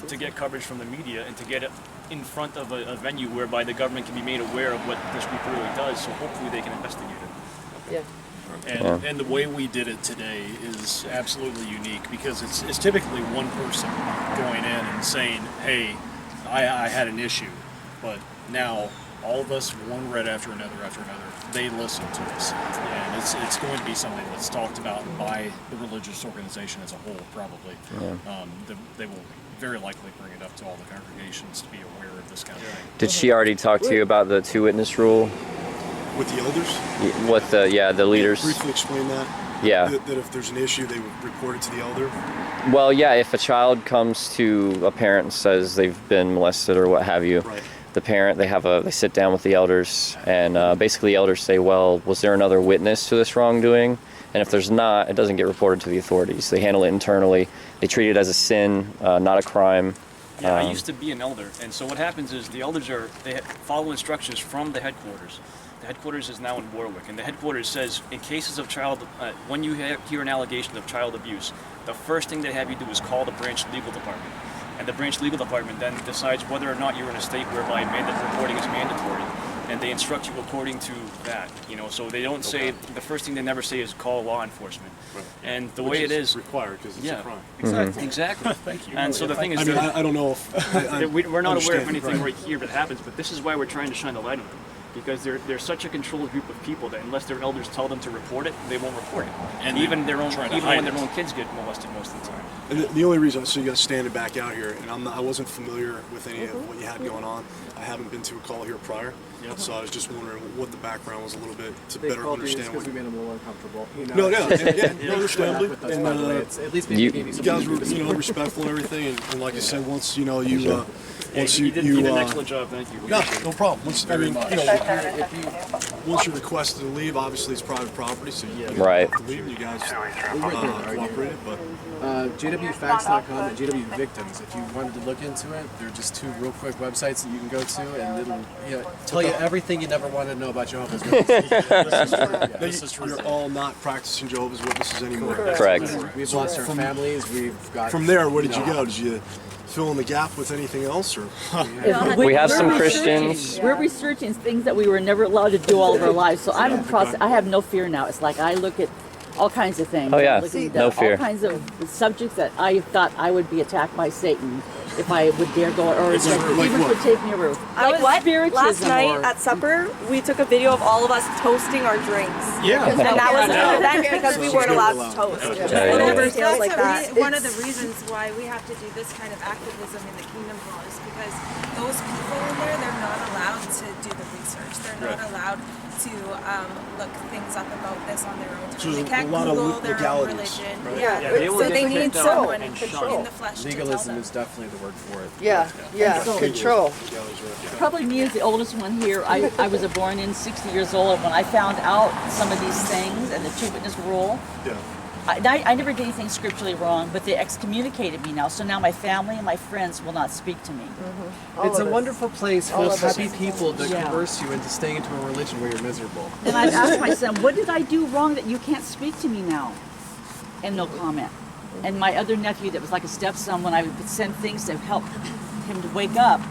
to get coverage from the media and to get it in front of a venue whereby the government can be made aware of what this group really does, so hopefully they can investigate it. Yeah. And the way we did it today is absolutely unique because it's typically one person going in and saying, hey, I had an issue, but now all of us, one right after another, they listen to us. And it's going to be something that's talked about by the religious organization as a whole, probably. They will very likely bring it up to all the congregations to be aware of this kind of thing. Did she already talk to you about the 2-witness rule? With the elders? With the leaders? Briefly explain that. Yeah. That if there's an issue, they would report it to the elder. Well, yeah, if a child comes to a parent and says they've been molested or what have you, the parent, they sit down with the elders, and basically the elders say, well, was there another witness to this wrongdoing? And if there's not, it doesn't get reported to the authorities. They handle it internally. They treat it as a sin, not a crime. Yeah, I used to be an elder, and so what happens is the elders they follow instructions from the headquarters. The headquarters is now in Warwick, and the headquarters says in cases of when you hear an allegation of child abuse, the first thing they have you do is call the branch legal department. And the branch legal department then decides whether or not you're in a state whereby reporting is mandatory, and they instruct you according to that. So they don't say, the first thing they never say is call law enforcement. And the way it is required because it's a crime. Exactly. Thank you. And so the thing is, I don't know if we're not aware of understand, anything right. right here that happens, but this is why we're trying to shine the light on them. Because they're such a controlled group of people that unless their elders tell them to report it, they won't report it. And even their own kids get molested most of the time. And the only reason, so you guys standing back out here, and I wasn't familiar with any of what you had going on. I haven't been to a call here prior, so I was just wondering what the background was a little bit to better understand. Because we made them a little uncomfortable. No, understandably. And at least you guys were, respectful and everything. And like I said, once you did an excellent job. Thank you. No problem. Once you requested to leave, obviously it's private property, so you right. have to leave. You guys cooperated, but JWFacts.com and JW Victims. If you wanted to look into it, they're just two real quick websites that you can go to, and it'll tell you everything you never wanted to know about Jehovah's Witnesses. You're all not practicing Jehovah's Witnesses anymore. Correct. We've lost our families. We've got. From there, where did you go? Did you fill in the gap with anything else, or? We have some Christians. We're researching things that we were never allowed to do all of our lives. So I'm I have no fear now. It's like I look at all kinds of things. Oh yeah, no fear. All kinds of subjects that I thought I would be attacked by Satan if I would dare go, or even would take me over. Last night at supper, we took a video of all of us toasting our drinks. Yeah. And that was an event because we weren't allowed to toast. That's like that. One of the reasons why we have to do this kind of activism in the Kingdom Hall is because those people in there, they're not allowed to do the research. They're not allowed to look things up about this on their own time. So they can't Google their own religion. Right? Yeah. So they need someone in the flesh Legalism to is definitely the word for it. Control. Probably me as the oldest one here. I was born in 60 years old, and when I found out some of these things and the 2-witness rule, I never did anything scripturally wrong, but they excommunicated me now. So now my family and my friends will not speak to me. It's a wonderful place full of happy people to Yeah. converse you into staying into a religion where you're miserable. And I've asked my son, what did I do wrong that you can't speak to me now? And no comment. And my other nephew that was like a stepson, when I would send things to help him to wake up,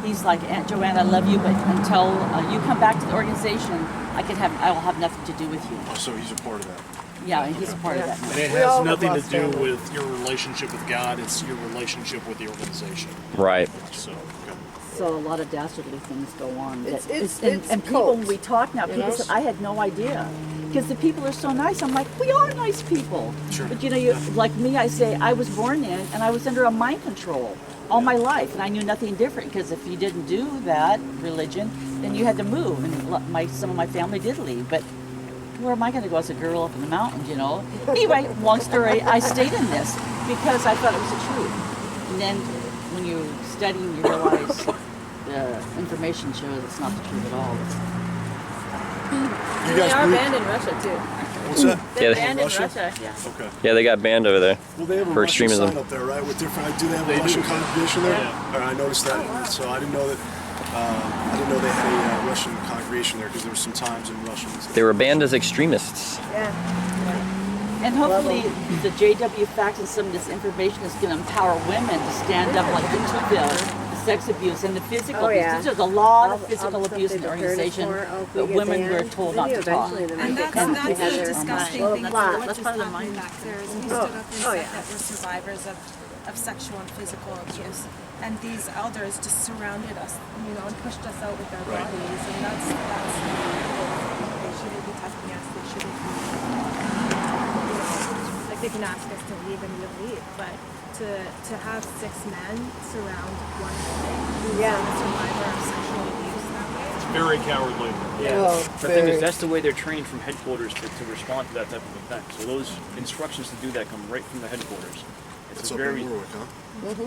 he's like, Aunt Joanne, I love you, but until you come back to the organization, I will have nothing to do with you. Oh, so he's a part of that. Yeah, he's a part of that. And it has nothing to do with your relationship with God, it's your relationship with the organization. Right. So a lot of dastardly things go on. It's And people, when we talk now, people said, I had no idea. Because the people are so nice. I'm like, we are nice people. Sure. But you know, like me, I say, I was born in and I was under a mind control all my life. And I knew nothing different, because if you didn't do that religion, then you had to move. And some of my family did leave. But where am I going to go as a girl up in the mountains, you know? Anyway, long story, I stayed in this because I thought it was the truth. And then when you study, you realize the information shows it's not the truth at all. And they are banned in Russia too. What's that? They're Yeah, banned in Russia? Russia, yeah. Okay. Yeah, they got banned over there Well, they have a for Russian extremism. sign up there, right? With different, do they have a Russian congregation there? Yeah. All right, I noticed that. So I didn't know that. I didn't know they had a Russian congregation there, because there were some times in Russians. They were banned as extremists. And hopefully the JW Facts and some of this information is going to empower women to stand up like the sex abuse and the physical abuse. There's a lot of physical abuse in the organization, but women were told not to talk. And that's the disgusting thing. What just happened back there is we stood up and said that we're survivors of sexual and physical abuse. And these elders just surrounded us, you know, and pushed us out with their bodies. And that's they shouldn't be touching us. They shouldn't be, like, they can ask us to leave and we'll leave. But to have 6 men surround one woman who's a survivor of sexual abuse that way. It's very cowardly. Yeah. The thing is, that's the way they're trained from headquarters to respond to that type of event. So those instructions to do that come right from the headquarters. It's up in Warwick, huh?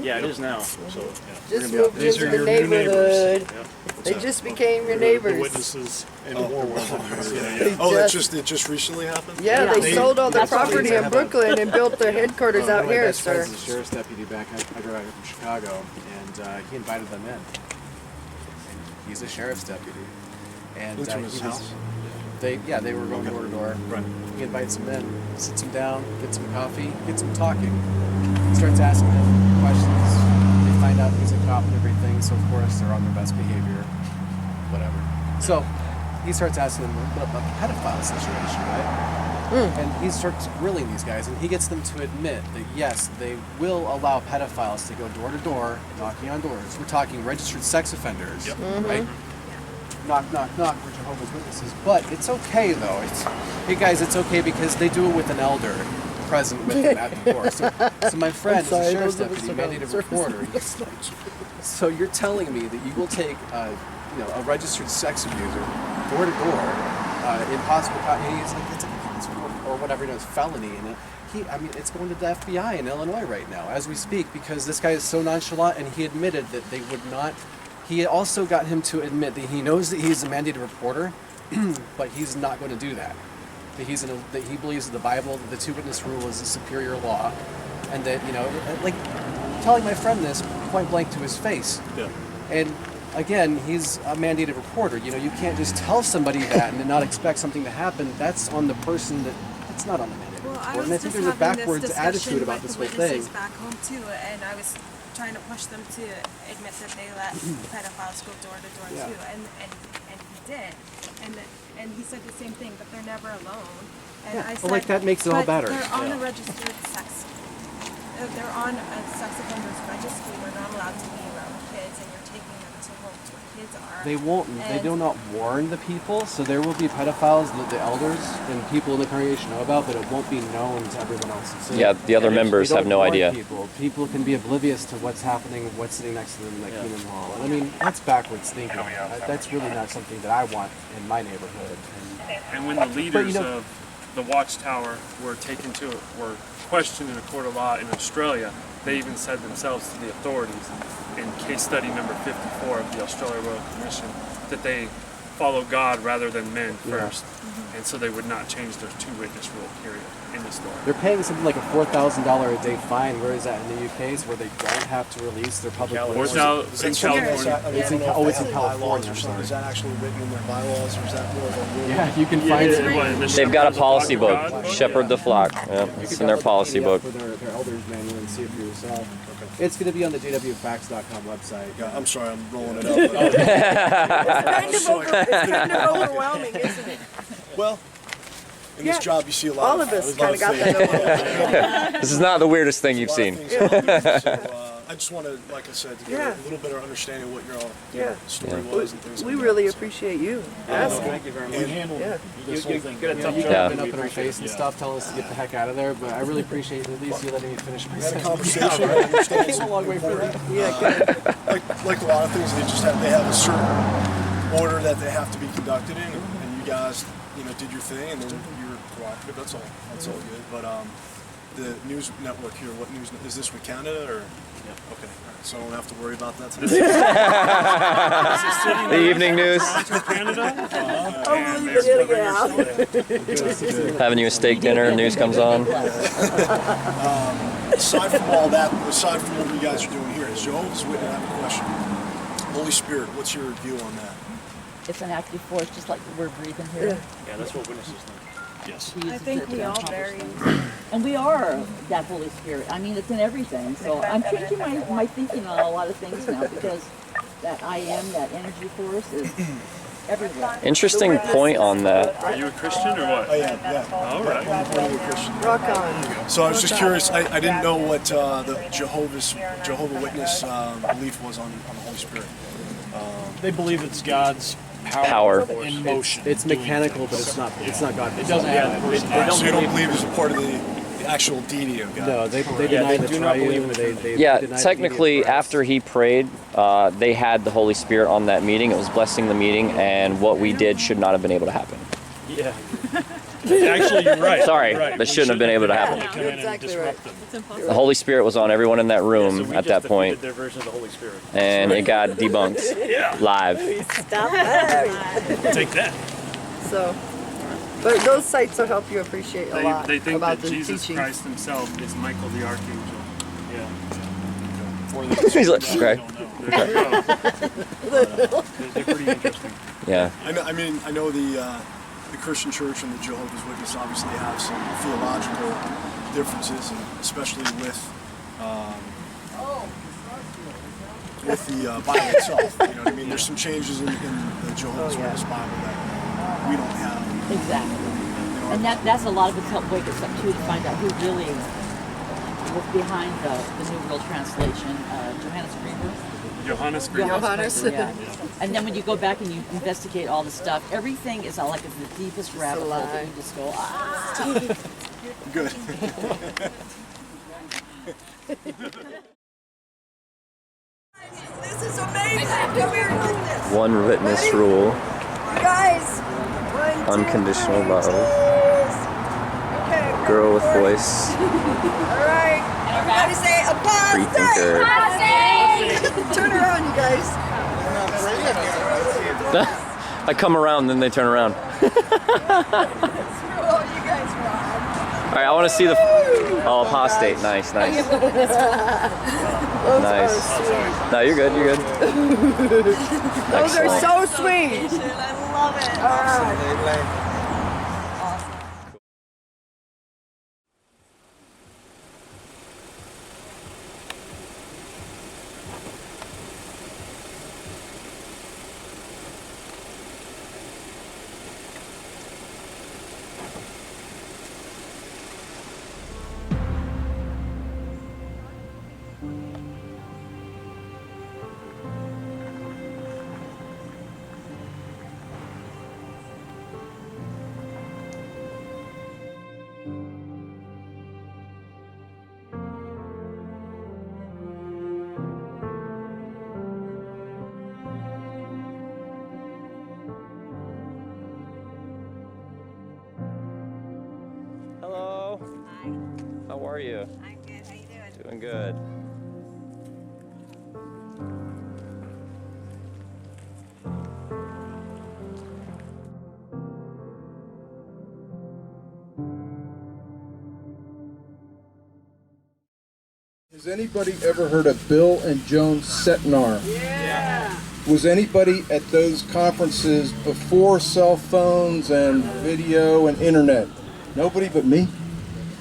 Yeah, it is now. So Just moved into the neighborhood. They just became your neighbors. The witnesses in Warwick. It just recently happened? Yeah, they sold all their property in Brooklyn and built their headquarters out here, My best sir. friend's a sheriff's deputy back. I grew up from Chicago, and he invited them in. And he's a sheriff's deputy. And Went to his house? They were going door to door. Right. He invites them in, sits them down, gets them coffee, gets them talking. Starts asking them questions. They find out he's a cop and everything, so of course they're on their best behavior, whatever. So he starts asking them about the pedophile situation, right? And he starts grilling these guys, and he gets them to admit that yes, they will allow pedophiles to go door to door, knocking on doors. We're talking registered sex offenders, right? Knock, knock, knock, we're Jehovah's Witnesses. But it's okay though. Hey guys, it's okay because they do it with an elder present with them at the door. So my friend is a sheriff's deputy, mandated reporter. So you're telling me that you will take a registered sex abuser door to door, impossible, it's or whatever, it's felony, and it's going to the FBI in Illinois right now as we speak, because this guy is so nonchalant, and he admitted that they would not. He also got him to admit that he knows that he's a mandated reporter, but he's not going to do that. That he believes that the Bible, the 2-witness rule, is a superior law, and that like telling my friend this point blank to his face. Yeah. And again, he's a mandated reporter. You can't just tell somebody that and then not expect something to happen. That's on the person that's not on the mandated reporter. And I think there's a backwards attitude about this whole thing. Back home too, and I was trying to push them to admit that they let pedophiles go door to door too, and he did, and he said the same thing, but they're never alone. And I said, like that makes it all better. They're on a registered sex. They're on a sex offenders registry. They're not allowed to be around kids, and you're taking them to homes where kids are. They won't. They do not warn the people, so there will be pedophiles that the elders and people in the congregation know about, but it won't be known to everyone else. So Yeah, the other members have no idea. People can be oblivious to what's happening, what's sitting next to them in the Kingdom Hall. And I mean, that's backwards thinking. That's really not something that I want in my neighborhood. And when the leaders of the Watchtower were questioned in a court of law in Australia, they even said themselves to the authorities in case study number 54 of the Australia Royal Commission that they follow God rather than men first. And so they would not change their 2-witness rule, period, in the story. They're paying something like a $4,000 a day fine. Where is that in the UK? Is where they don't have to release their public witnesses? In California. It's in California. Or something. Is that actually written in their bylaws, or is that more of a rule? Yeah, you can find it. They've got a policy book, Shepherd the Flock. Yeah, it's in their policy book. For their elders manual and see it for yourself. Okay. It's going to be on the jwfacts.com website. Yeah, I'm sorry, I'm rolling it up. It's kind of overwhelming, isn't it? Well, in this job you see a lot all of us kind of got that. This is not the weirdest thing you've seen. I just want to, like I said, to get a little better understanding of what your story was and things We like really appreciate you asking. Thank you very much. We handled this whole thing. You're jumping up in our face and stuff, telling us to get the heck out of there, but I really appreciate at least you letting me finish my Had a sentence. conversation. I understand Came a long way for it. like a lot of things, they have a certain order that they have to be conducted in, and you guys, did your thing, and then you were cooperative. That's all. That's all good. But the news network here, what news is this with Canada or? Yeah. Okay. All right. So I don't have to worry about that today. The evening news. Having you a steak dinner, news comes on. Aside from all that, aside from what you guys are doing here, is Jehovah's Witness, I have a question. Holy Spirit, what's your view on that? It's an active force, just like we're breathing here. Yeah, that's what witnesses think. Yes. He I uses think it we to all accomplish very. things. And we are that Holy Spirit. I mean, it's in everything. So I'm changing my thinking on a lot of things now because that I am, that energy force is everywhere. Interesting point on that. Are you a Christian or what? Oh yeah. All right. I'm a Christian. Rock on. So I was just curious. I didn't know what the Jehovah Witness belief was on the Holy Spirit. They believe it's God's Power. in motion. It's mechanical, but it's not God. It doesn't have. So you don't believe it's a part of the actual deity of God? No, they deny the triune. They Yeah, deny the technically, deity of Christ. after he prayed, they had the Holy Spirit on that meeting. It was blessing the meeting, and what we did should not have been able to happen. Yeah. Actually, you're right. Sorry, You're right. that shouldn't have been able to happen. Come in and disrupt them. The Holy Spirit was on everyone in that room at that point, Their version of the Holy Spirit. and it got debunked live. Stop that. Take that. So, but those sites will help you appreciate a lot They think about that the Jesus teachings. Christ himself is Michael the Archangel. Yeah. He's like, okay. They're pretty interesting. Yeah. I know the Christian Church and the Jehovah's Witness obviously have some theological differences, and especially with the Bible itself. You know what I mean? There's some changes in the Jehovah's Witness Bible that we don't have. Exactly. And that's a lot of it's helped wake us up too, to find out who really was behind the New World Translation, Johannes Grieber. Yeah. And then when you go back and you investigate all the stuff, everything is like the deepest rabbit hole that you just go, ah. Good. This is amazing. Come here and do this. One witness rule, You guys. One, two, unconditional love, Okay. girl with voice, All right. Everybody say free thinker. apostate. Turn around, you guys. I come around, then they turn around. Oh, you guys rock. All right, I want to see the apostate. Nice. Nice. No, you're good. You're good. Those are Excellent. so sweet. I love it. All right. Hello. Hi. How are you? I'm good. How you doing? Doing good. Has anybody ever heard of Bill and Joan Setnar? Yeah. Was anybody at those conferences before cell phones and video and internet? Nobody but me?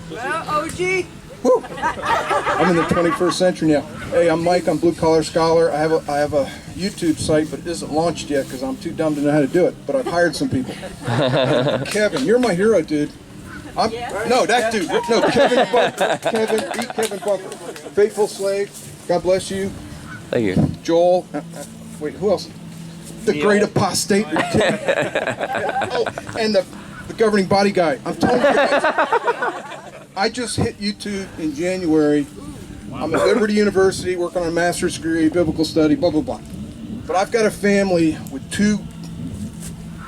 Well, OG. Woo. I'm in the 21st century now. Hey, I'm Mike. I'm Blue Collar Scholar. I have a YouTube site, but it isn't launched yet because I'm too dumb to know how to do it. But I've hired some people. Kevin, you're my hero, dude. No, that dude. No, Kevin Bunker. Kevin Bunker. Faithful slave. God bless you. Thank you. Joel. Wait, who else? The great apostate. Oh, and the governing body guy. I'm telling you. I just hit YouTube in January. I'm at Liberty University working on a master's degree, biblical study, blah, blah, blah. But I've got a family with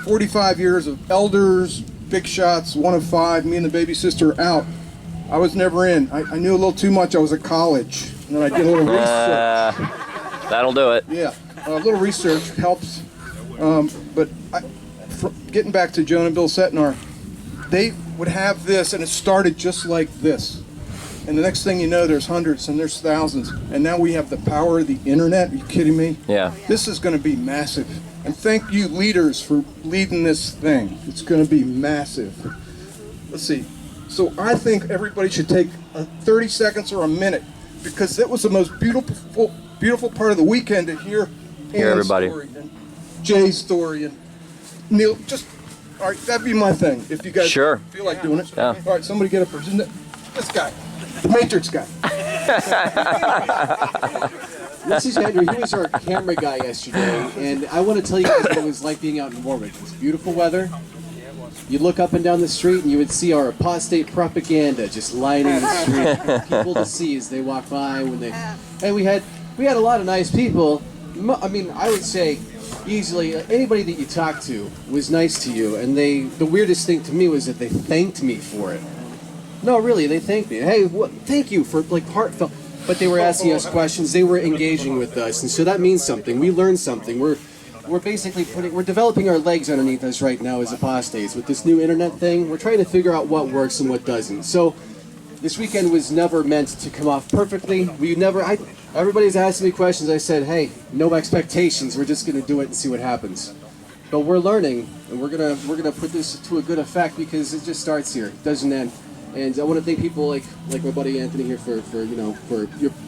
45 years of elders, big shots, 1 of 5. Me and the baby sister are out. I was never in. I knew a little too much. I was at college. And then I did a little research. That'll do it. Yeah, a little research helps. But getting back to Joan and Bill Setnar, they would have this, and it started just like this. And the next thing you know, there's hundreds and there's thousands. And now we have the power of the internet. Are you kidding me? Yeah. This is going to be massive. And thank you, leaders, for leading this thing. It's going to be massive. Let's see. So I think everybody should take 30 seconds or a minute, because that was the most beautiful part of the weekend to hear everybody. Story and Jay's story and Neil. Just all right. That'd be my thing. If you guys feel like doing it. Yeah. All right. Somebody get up. This guy, the Matrix guy. This is Andrew. He was our camera guy yesterday, and I want to tell you guys what it was like being out in Warwick. It was beautiful weather. You look up and down the street, and you would see our apostate propaganda just lining the street for people to see as they walk by. And we had a lot of nice people. I mean, I would say easily anybody that you talked to was nice to you, and the weirdest thing to me was that they thanked me for it. No, really, they thanked me. Hey, thank you for heartfelt. But they were asking us questions. They were engaging with us, and so that means something. We learned something. We're basically we're developing our legs underneath us right now as apostates with this new internet thing. We're trying to figure out what works and what doesn't. So this weekend was never meant to come off perfectly. Everybody's asking me questions. I said, hey, no expectations. We're just going to do it and see what happens. But we're learning, and we're gonna put this to a good effect, because it just starts here. It doesn't end. And I want to thank people like my buddy Anthony here for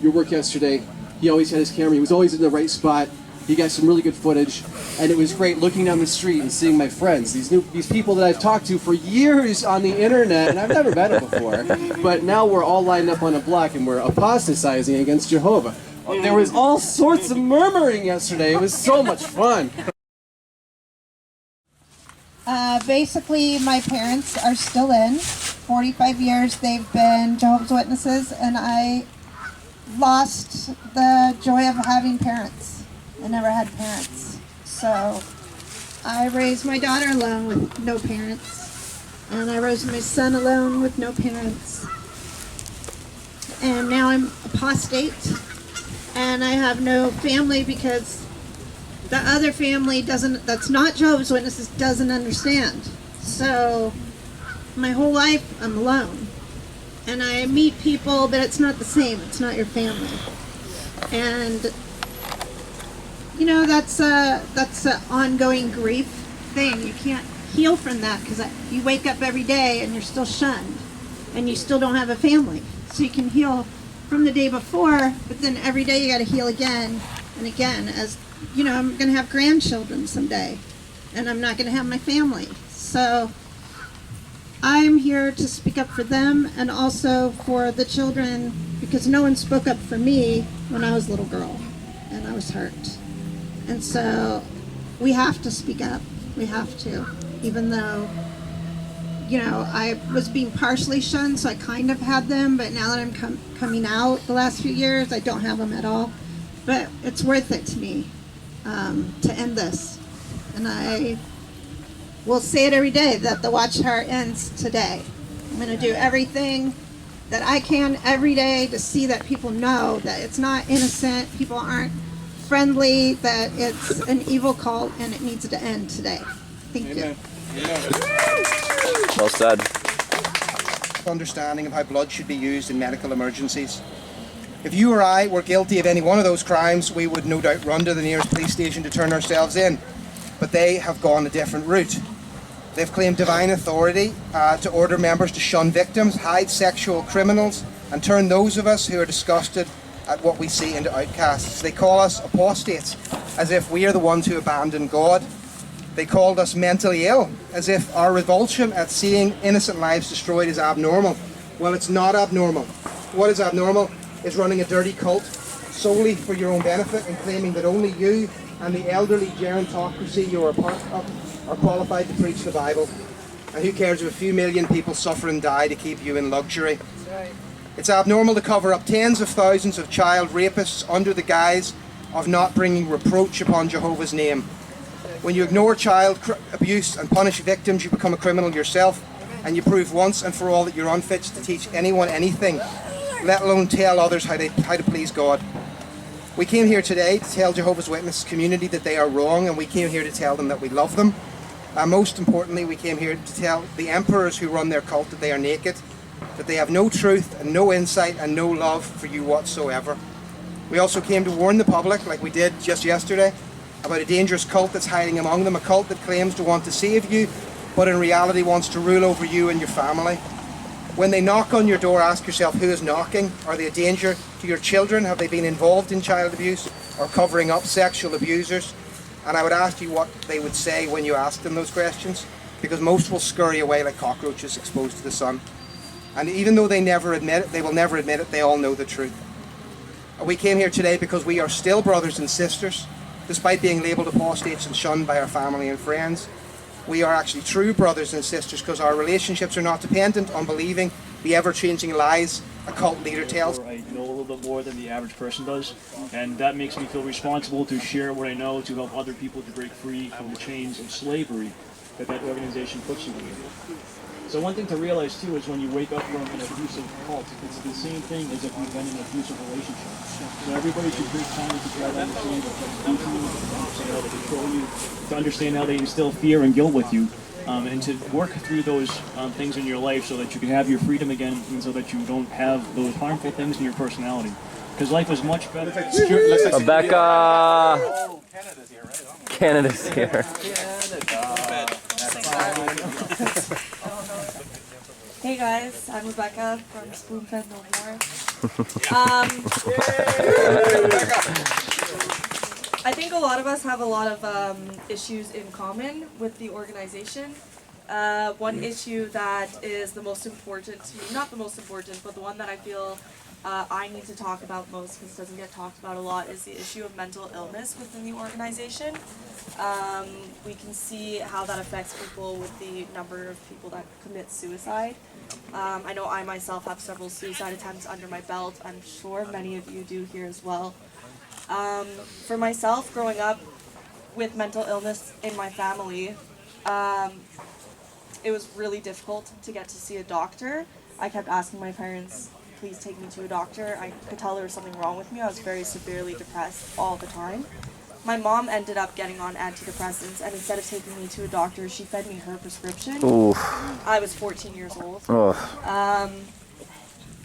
your work yesterday. He always had his camera. He was always in the right spot. He got some really good footage, and it was great looking down the street and seeing my friends, these people that I've talked to for years on the internet, and I've never met them before. But now we're all lined up on a block and we're apostatizing against Jehovah. There was all sorts of murmuring yesterday. It was so much fun. Basically, my parents are still in. 45 years they've been Jehovah's Witnesses, and I lost the joy of having parents. I never had parents. So I raised my daughter alone with no parents, and I raised my son alone with no parents. And now I'm apostate, and I have no family because the other family that's not Jehovah's Witnesses doesn't understand. So my whole life I'm alone. And I meet people, but it's not the same. It's not your family. And that's an ongoing grief thing. You can't heal from that, because you wake up every day and you're still shunned and you still don't have a family. So you can heal from the day before, but then every day you got to heal again and again. As I'm going to have grandchildren someday, and I'm not going to have my family. So I'm here to speak up for them and also for the children, because no one spoke up for me when I was a little girl and I was hurt. And so we have to speak up. We have to, even though, I was being partially shunned, so I kind of had them, but now that I'm coming out the last few years, I don't have them at all. But it's worth it to me to end this. And I will say it every day that the Watchtower ends today. I'm going to do everything that I can every day to see that people know that it's not innocent, people aren't friendly, that it's an evil cult, and it needs to end today. Thank you. Well said. Understanding of how blood should be used in medical emergencies. If you or I were guilty of any one of those crimes, we would no doubt run to the nearest police station to turn ourselves in. But they have gone a different route. They've claimed divine authority to order members to shun victims, hide sexual criminals, and turn those of us who are disgusted at what we see into outcasts. They call us apostates, as if we are the ones who abandon God. They called us mentally ill, as if our revulsion at seeing innocent lives destroyed is abnormal. Well, it's not abnormal. What is abnormal is running a dirty cult solely for your own benefit and claiming that only you and the elderly gerontocracy you are part of are qualified to preach the Bible. And who cares if a few million people suffer and die to keep you in luxury? It's abnormal to cover up tens of thousands of child rapists under the guise of not bringing reproach upon Jehovah's name. When you ignore child abuse and punish victims, you become a criminal yourself, and you prove once and for all that you're unfit to teach anyone anything, let alone tell others how to please God. We came here today to tell Jehovah's Witness community that they are wrong, and we came here to tell them that we love them. Most importantly, we came here to tell the emperors who run their cult that they are naked, that they have no truth and no insight and no love for you whatsoever. We also came to warn the public, like we did just yesterday, about a dangerous cult that's hiding among them, a cult that claims to want to save you, but in reality wants to rule over you and your family. When they knock on your door, ask yourself who is knocking. Are they a danger to your children? Have they been involved in child abuse or covering up sexual abusers? And I would ask you what they would say when you ask them those questions, because most will scurry away like cockroaches exposed to the sun. And even though they never admit it, they will never admit it, they all know the truth. We came here today because we are still brothers and sisters, despite being labelled apostates and shunned by our family and friends. We are actually true brothers and sisters because our relationships are not dependent on believing the ever-changing lies a cult leader tells. I know a little bit more than the average person does, and that makes me feel responsible to share what I know to help other people to break free from the chains of slavery that organization puts you in. So one thing to realize too is when you wake up from an abusive cult, it's the same thing as if you've been in an abusive relationship. So everybody should take time to try to understand what they do, to understand how they control you, to understand how they instill fear and guilt with you, and to work through those things in your life so that you can have your freedom again and so that you don't have those harmful things in your personality. Because life is much better. Rebecca! Canada's here. Hey guys, I'm Rebecca from Spoonfed No More. I think a lot of us have a lot of issues in common with the organization. One issue that is the most important to me, not the most important, but the one that I feel I need to talk about most because it doesn't get talked about a lot, is the issue of mental illness within the organization. We can see how that affects people with the number of people that commit suicide. I know I myself have several suicide attempts under my belt. I'm sure many of you do here as well. For myself, growing up with mental illness in my family, it was really difficult to get to see a doctor. I kept asking my parents, please take me to a doctor. I could tell there was something wrong with me. I was very severely depressed all the time. My mom ended up getting on antidepressants, and instead of taking me to a doctor, she fed me her prescription. Oof. I was 14 years old. Oh.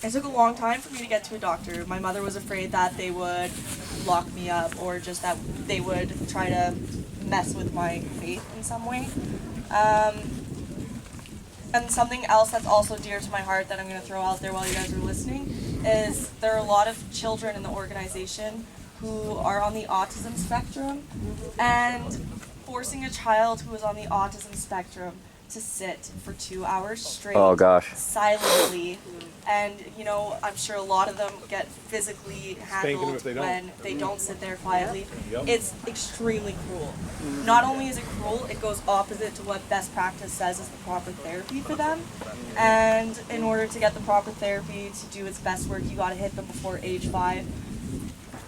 It took a long time for me to get to a doctor. My mother was afraid that they would lock me up or just that they would try to mess with my faith in some way. And something else that's also dear to my heart that I'm going to throw out there while you guys are listening is there are a lot of children in the organization who are on the autism spectrum, and forcing a child who is on the autism spectrum to sit for 2 hours straight, Oh, gosh. silently, and you know, I'm sure a lot of them get physically handled when they don't sit there quietly. Yep. It's extremely cruel. Not only is it cruel, it goes opposite to what best practice says is the proper therapy for them. And in order to get the proper therapy to do its best work, you gotta hit them before age 5.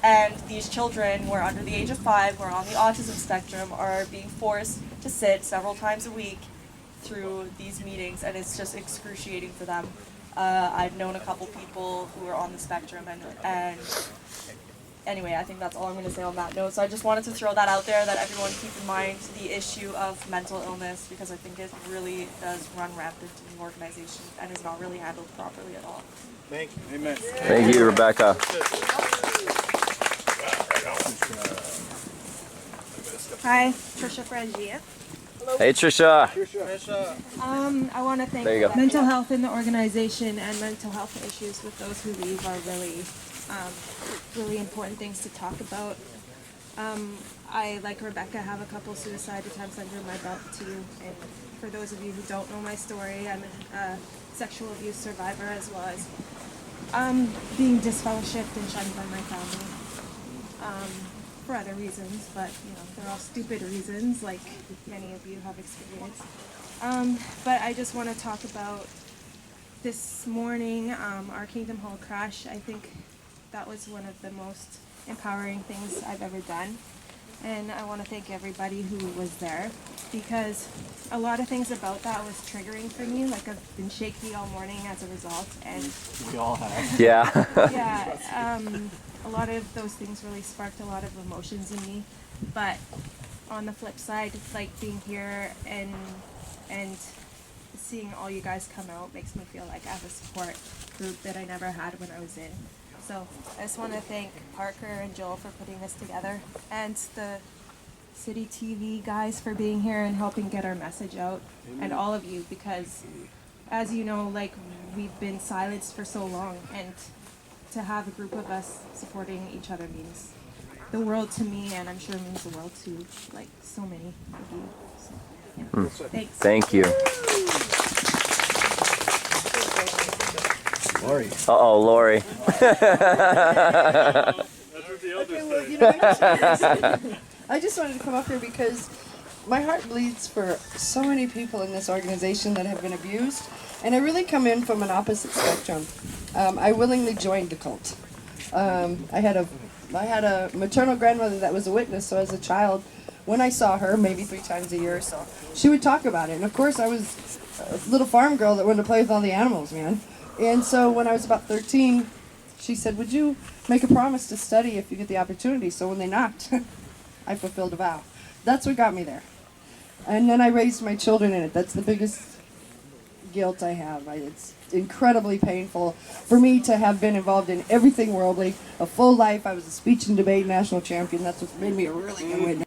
And these children who are under the age of 5, who are on the autism spectrum, are being forced to sit several times a week through these meetings, and it's just excruciating for them. I've known a couple people who are on the spectrum, and anyway, I think that's all I'm going to say on that note. So I just wanted to throw that out there, that everyone keep in mind the issue of mental illness, because I think it really does run rampant in the organization and is not really handled properly at all. Thank you. Amen. Thank you, Rebecca. Hi, Trisha Frangier. Hey, Trisha. I want to thank There you go. mental health in the organization, and mental health issues with those who leave are really important things to talk about. I, like Rebecca, have a couple suicide attempts under my belt too. And for those of you who don't know my story, I'm a sexual abuse survivor, as well as being disfellowshipped and shunned by my family. For other reasons, but they're all stupid reasons, like many of you have experienced. But I just want to talk about this morning, our Kingdom Hall crash. I think that was one of the most empowering things I've ever done. And I want to thank everybody who was there, because a lot of things about that was triggering for me. Like, I've been shaky all morning as a result, and We all have. Yeah. yeah, a lot of those things really sparked a lot of emotions in me. But on the flip side, it's like being here and seeing all you guys come out makes me feel like I have a support group that I never had when I was in. So I just want to thank Parker and Joel for putting this together, and the City TV guys for being here and helping get our message out, and all of you, because as you know, like, we've been silenced for so long, and to have a group of us supporting each other means the world to me, and I'm sure means the world to like so many of you. So, yeah. Thanks. Thank you. Lori. Uh-oh, Lori. I just wanted to come up here because my heart bleeds for so many people in this organization that have been abused, and I really come in from an opposite spectrum. I willingly joined the cult. I had a maternal grandmother that was a witness, so as a child, when I saw her, maybe 3 times a year or so, she would talk about it. And of course, I was a little farm girl that wanted to play with all the animals, man. And so when I was about 13, she said, "Would you make a promise to study if you get the opportunity?" So when they knocked, I fulfilled a vow. That's what got me there. And then I raised my children in it. That's the biggest guilt I have. It's incredibly painful for me to have been involved in everything worldly, a full life. I was a speech and debate national champion. That's what made me a really good witness.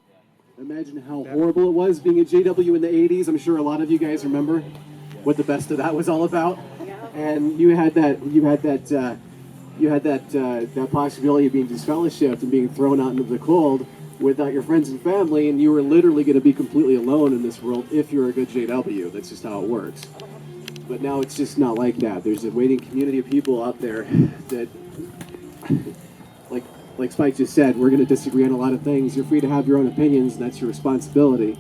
Imagine how horrible it was being a JW in the 80s. I'm sure a lot of you guys remember what the best of that was all about. And you had that possibility of being disfellowshipped and being thrown out into the cold without your friends and family, and you were literally going to be completely alone in this world if you're a good JW. That's just how it works. But now it's just not like that. There's a waiting community of people out there that, like Spike just said, we're going to disagree on a lot of things. You're free to have your own opinions, and that's your responsibility.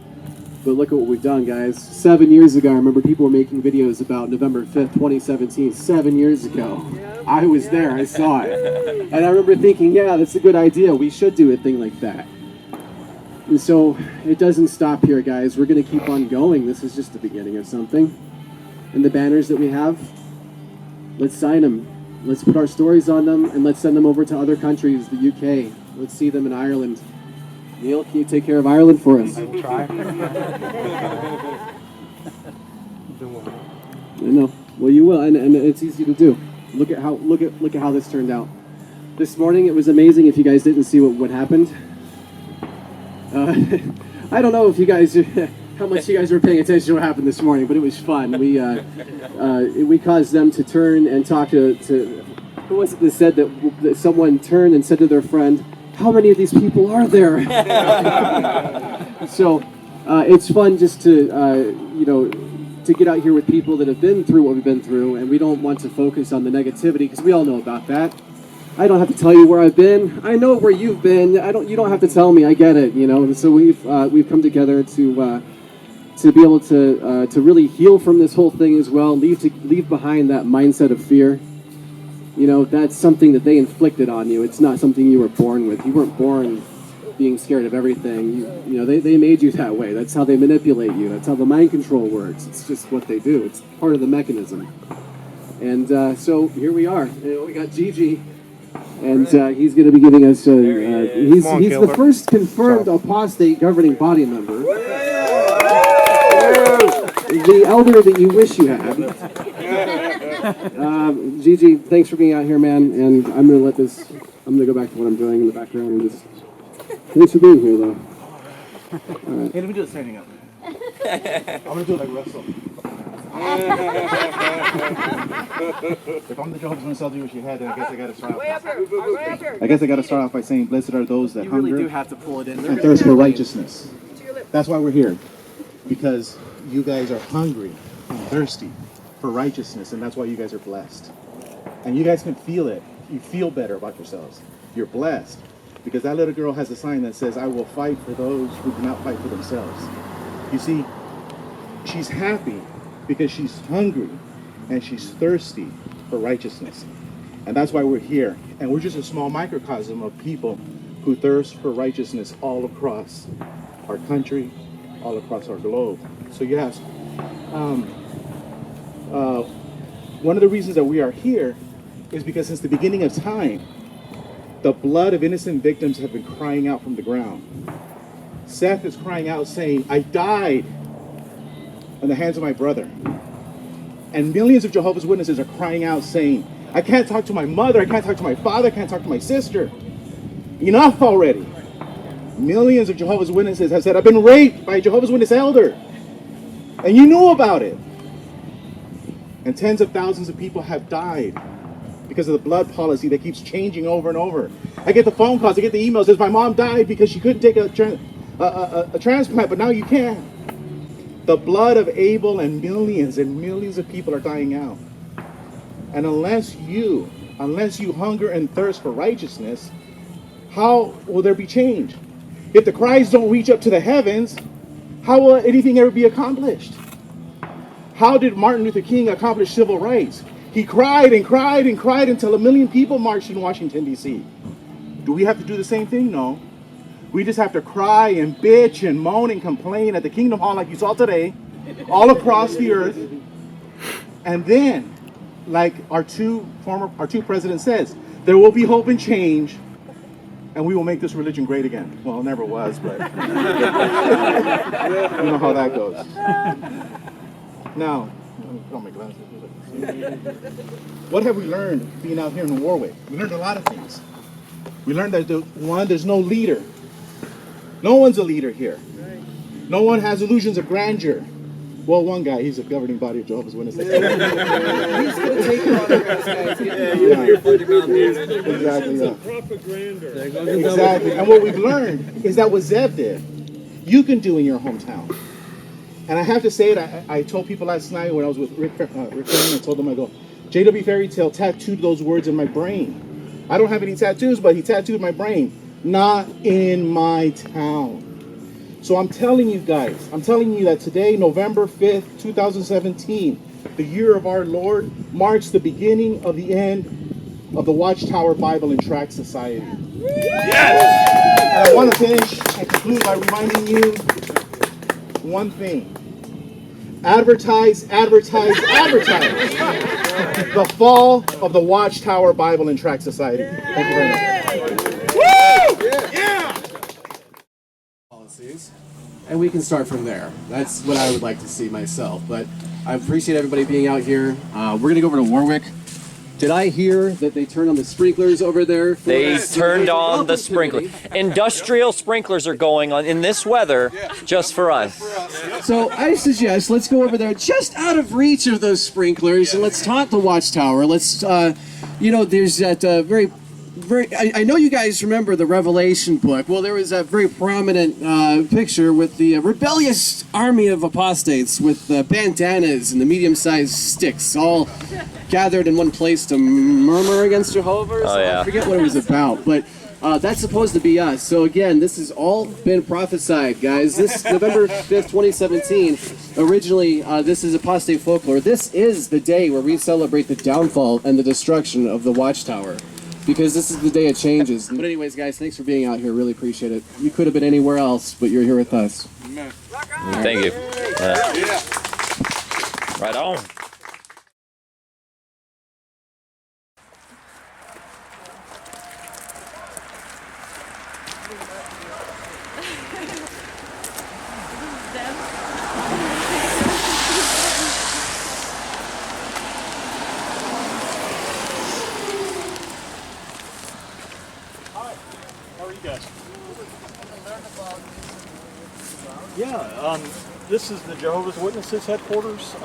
But look at what we've done, guys. 7 years ago, I remember people were making videos about November 5th, 2017, 7 years ago. I was there, I saw it. And I remember thinking, yeah, that's a good idea. We should do a thing like that. And so it doesn't stop here, guys. We're going to keep on going. This is just the beginning of something. And the banners that we have, let's sign them. Let's put our stories on them, and let's send them over to other countries, the UK. Let's see them in Ireland. Neil, can you take care of Ireland for us? I will try. I know. Well, you will, and it's easy to do. Look at how this turned out. This morning, it was amazing. If you guys didn't see what happened, I don't know if you guys, how much you guys were paying attention to what happened this morning, but it was fun. We caused them to turn and talk to who was it that said that someone turned and said to their friend, "How many of these people are there?" So it's fun just to to get out here with people that have been through what we've been through, and we don't want to focus on the negativity because we all know about that. I don't have to tell you where I've been. I know where you've been. You don't have to tell me. I get it. And so we've come together to be able to really heal from this whole thing as well. Leave behind that mindset of fear. That's something that they inflicted on you. It's not something you were born with. You weren't born being scared of everything. They made you that way. That's how they manipulate you. That's how the mind control works. It's just what they do. It's part of the mechanism. And so here we are. We got Gigi And he's going to be giving us, he's the first confirmed apostate governing body member. The elder that you wish you had. Gigi, thanks for being out here, man. And I'm going to I'm going to go back to what I'm doing in the background and just, thanks for being here, though. All right. Hey, let me do it standing up. I'm going to do it like Russell. If I'm the Jehovah's Witness elder you wish you had, then I guess I got to start off. I guess I got to start off by saying, "Blessed are those that hunger really do have to pull it in. and thirst for righteousness." That's why we're here, because you guys are hungry and thirsty for righteousness, and that's why you guys are blessed. And you guys can feel it. You feel better about yourselves. You're blessed because that little girl has a sign that says, "I will fight for those who do not fight for themselves." You see, she's happy because she's hungry and she's thirsty for righteousness. And that's why we're here. And we're just a small microcosm of people who thirst for righteousness all across our country, all across our globe. So yes, one of the reasons that we are here is because since the beginning of time, the blood of innocent victims have been crying out from the ground. Seth is crying out saying, "I died in the hands of my brother." And millions of Jehovah's Witnesses are crying out saying, "I can't talk to my mother, I can't talk to my father, I can't talk to my sister. Enough already." Millions of Jehovah's Witnesses have said, "I've been raped by a Jehovah's Witness elder." And you knew about it. And tens of thousands of people have died because of the blood policy that keeps changing over and over. I get the phone calls, I get the emails, says my mom died because she couldn't take a transplant, but now you can. The blood of Abel and millions of people are dying out. And unless you hunger and thirst for righteousness, how will there be change? If the cries don't reach up to the heavens, how will anything ever be accomplished? How did Martin Luther King accomplish civil rights? He cried and cried and cried until 1 million people marched in Washington, D.C. Do we have to do the same thing? No. We just have to cry and bitch and moan and complain at the Kingdom Hall like you saw today, all across the earth. And then, like our two presidents says, there will be hope and change, and we will make this religion great again. Well, it never was, but you know how that goes. Now, oh my glasses. What have we learned being out here in Warwick? We learned a lot of things. We learned that there's no leader. No one's a leader here. No one has illusions of grandeur. Well, one guy, he's a governing body of Jehovah's Witnesses. He's going to take it on guys. Exactly. Exactly. And what we've learned is that what Zev did, you can do in your hometown. And I have to say it, I told people last night when I was with Rick Ferrin, I told them, I go, J.W. Fairy Tale tattooed those words in my brain. I don't have any tattoos, but he tattooed my brain. Not in my town. So I'm telling you guys, that today, November 5th, 2017, the year of our Lord, marks the beginning of the end of the Watchtower Bible and Tract Society. Yes! And I want to finish and conclude by reminding you one thing. Advertise the fall of the Watchtower Bible and Tract Society. Thank you very much. Policies, and we can start from there. That's what I would like to see myself, but I appreciate everybody being out here. We're going to go over to Warwick. Did I hear that they turned on the sprinklers over there? They turned on the sprinklers. Industrial sprinklers are going on in this weather just for us. So I suggest let's go over there just out of reach of those sprinklers and let's taunt the Watchtower. Let's, there's that very, I know you guys remember the Revelation book. Well, there was a very prominent picture with the rebellious army of apostates with bandanas and the medium-sized sticks all gathered in one place to murmur against Jehovah. Oh, yeah. I forget what it was about, but that's supposed to be us. So again, this has all been prophesied, guys. This November 5th, 2017, originally this is apostate folklore. This is the day where we celebrate the downfall and the destruction of the Watchtower. Because this is the day it changes. But anyways, guys, thanks for being out here. Really appreciate it. You could have been anywhere else, but you're here with us. Thank you. Right on. Yeah, this is the Jehovah's Witnesses headquarters.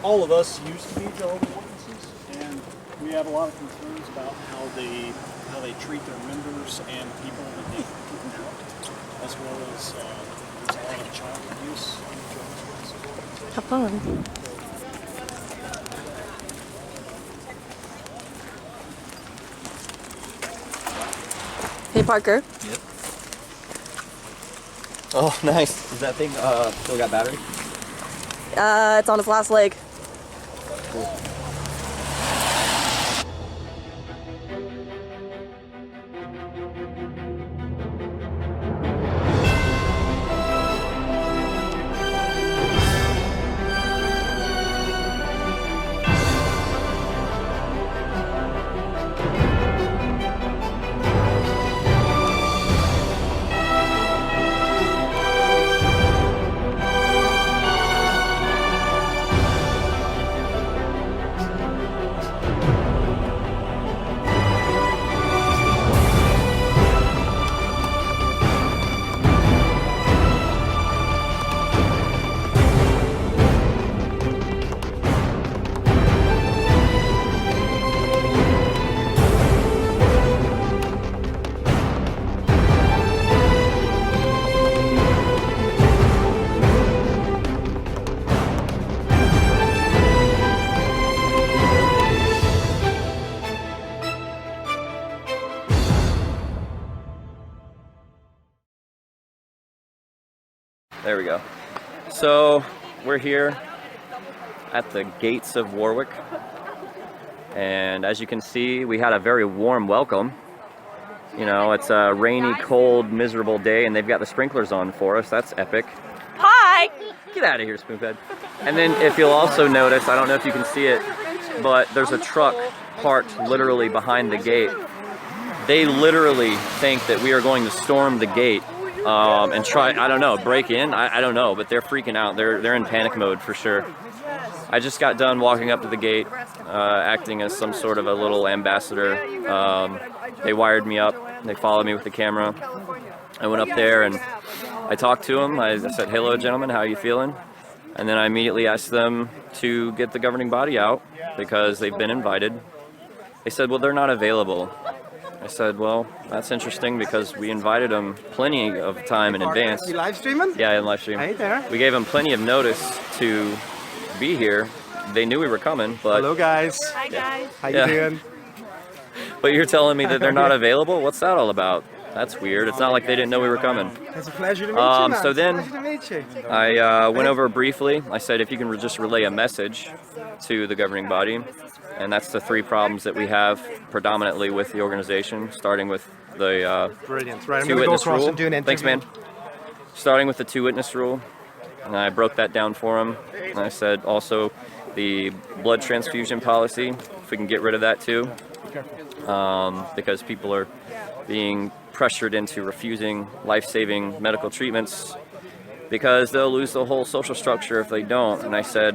All of us used to be Jehovah's Witnesses, and we have a lot of concerns about how they treat their members and people that they kick out, as well as there's a lot of child abuse in the Jehovah's Witnesses. Have fun. Hey Parker. Yep. Oh, nice. Is that thing still got battery? It's on its last leg. Cool. There we go. So we're here at the gates of Warwick, and as you can see, we had a very warm welcome. You know, it's a rainy, cold, miserable day, and they've got the sprinklers on for us. That's epic. Hi! Get out of here, spoonfed. And then if you'll also notice, I don't know if you can see it, but there's a truck parked literally behind the gate. They literally think that we are going to storm the gate and try, I don't know, break in? I don't know, but they're freaking out. They're in panic mode for sure. I just got done walking up to the gate, acting as some sort of a little ambassador. They wired me up, they followed me with the camera. I went up there and I talked to them. I said, "Hello gentlemen, how are you feeling?" And then I immediately asked them to get the governing body out because they've been invited. They said, "Well, they're not available." I said, "Well, that's interesting because we invited them plenty of time in advance." You live streaming? Yeah, in live stream. Hey there. We gave them plenty of notice to be here. They knew we were coming, but... Hello guys. Hi guys. How you doing? But you're telling me that they're not available? What's that all about? That's weird. It's not like they didn't know we were coming. It's a pleasure to meet you, man. So then, It's a pleasure to meet you. I went over briefly. I said if you can just relay a message to the governing body, and that's the three problems that we have predominantly with the organization, starting with the Brilliant. Right, I'm two gonna go witness across rule. and do an Thanks, interview. man. Starting with the two witness rule, and I broke that down for him. And I said also the blood transfusion policy, if we can get rid of that too, because people are being pressured into refusing life-saving medical treatments because they'll lose the whole social structure if they don't. And I said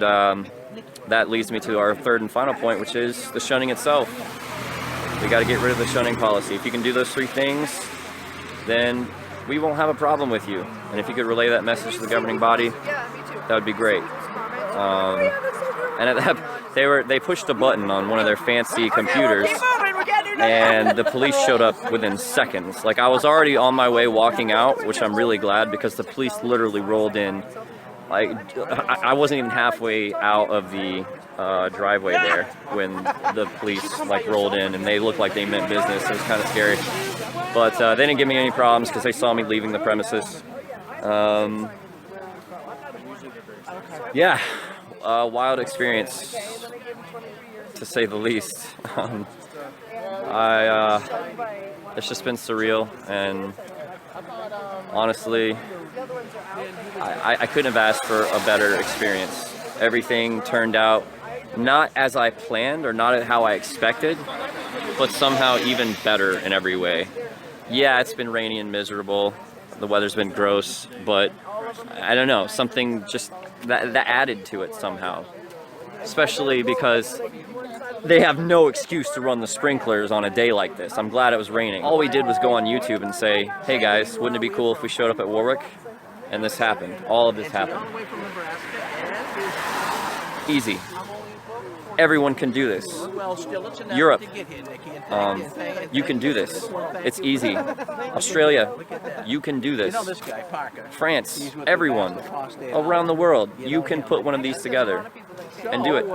that leads me to our third and final point, which is the shunning itself. We got to get rid of the shunning policy. If you can do those three things, then we won't have a problem with you. And if you could relay that message to the governing body, that would be great. And at that, they pushed a button on one of their fancy computers, and the police showed up within seconds. Like, I was already on my way walking out, which I'm really glad, because the police literally rolled in. Like, I wasn't even halfway out of the driveway there when the police like rolled in, and they looked like they meant business. It was kind of scary, but they didn't give me any problems because they saw me leaving the premises. Yeah, wild experience to say the least. It's just been surreal, and honestly, I couldn't have asked for a better experience. Everything turned out not as I planned or not how I expected, but somehow even better in every way. Yeah, it's been rainy and miserable. The weather's been gross, but I don't know, something just that added to it somehow. Especially because they have no excuse to run the sprinklers on a day like this. I'm glad it was raining. All we did was go on YouTube and say, "Hey guys, wouldn't it be cool if we showed up at Warwick?" and this happened. All of this happened. Easy. Everyone can do this. Europe, you can do this. It's easy. Australia, you can do this. France, everyone around the world, you can put one of these together and do it.